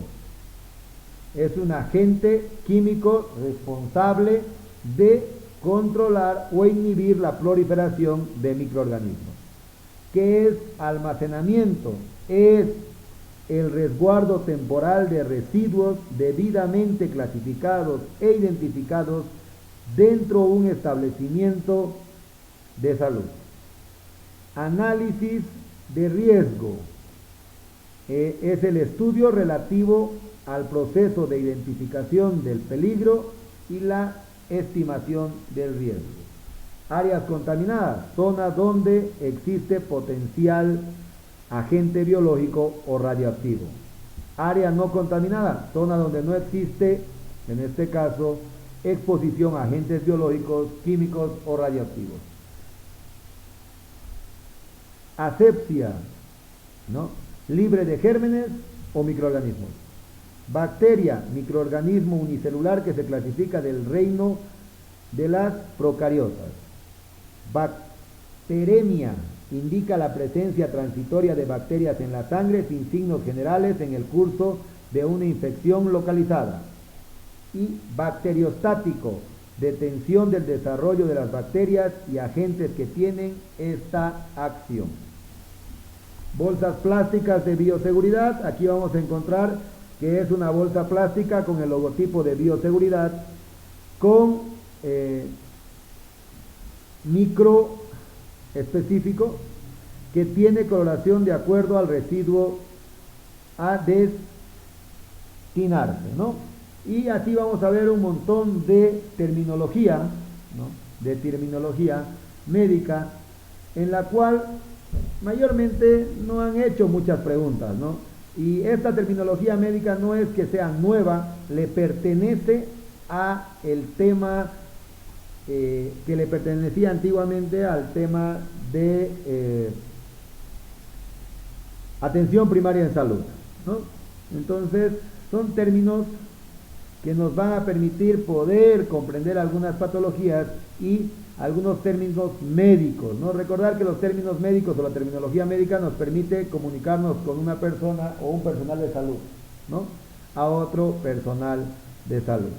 es un agente químico responsable de controlar o inhibir la proliferación de microorganismos. ¿Qué es almacenamiento? Es el resguardo temporal de residuos debidamente clasificados e identificados dentro de un establecimiento de salud. Análisis de riesgo es el estudio relativo al proceso de identificación del peligro y la estimación del riesgo. Áreas contaminadas, zonas donde existe potencial agente biológico o radioactivo. Área no contaminada, zona donde no existe, en este caso, exposición a agentes biológicos, químicos o radioactivos. Asepsia, ¿no? Libre de gérmenes o microorganismos. Bacteria, microorganismo unicelular que se clasifica del reino de las procariotas. Bacteremia indica la presencia transitoria de bacterias en la sangre sin signos generales en el curso de una infección localizada. Y bacteriostático, detención del desarrollo de las bacterias y agentes que tienen esta acción. Bolsas plásticas de bioseguridad, aquí vamos a encontrar que es una bolsa plástica con el logotipo de bioseguridad, con micro específico que tiene coloración de acuerdo al residuo a destinarse, ¿no? Y aquí vamos a ver un montón de terminología, ¿no? De terminología médica, en la cual mayormente no han hecho muchas preguntas, ¿no? Y esta terminología médica no es que sea nueva, le pertenece a el tema que le pertenecía antiguamente al tema de atención primaria en salud, ¿no? Entonces, son términos que nos van a permitir poder comprender algunas patologías y algunos términos médicos, ¿no? Recordar que los términos médicos o la terminología médica nos permite comunicarnos con una persona o un personal de salud, ¿no? A otro personal de salud.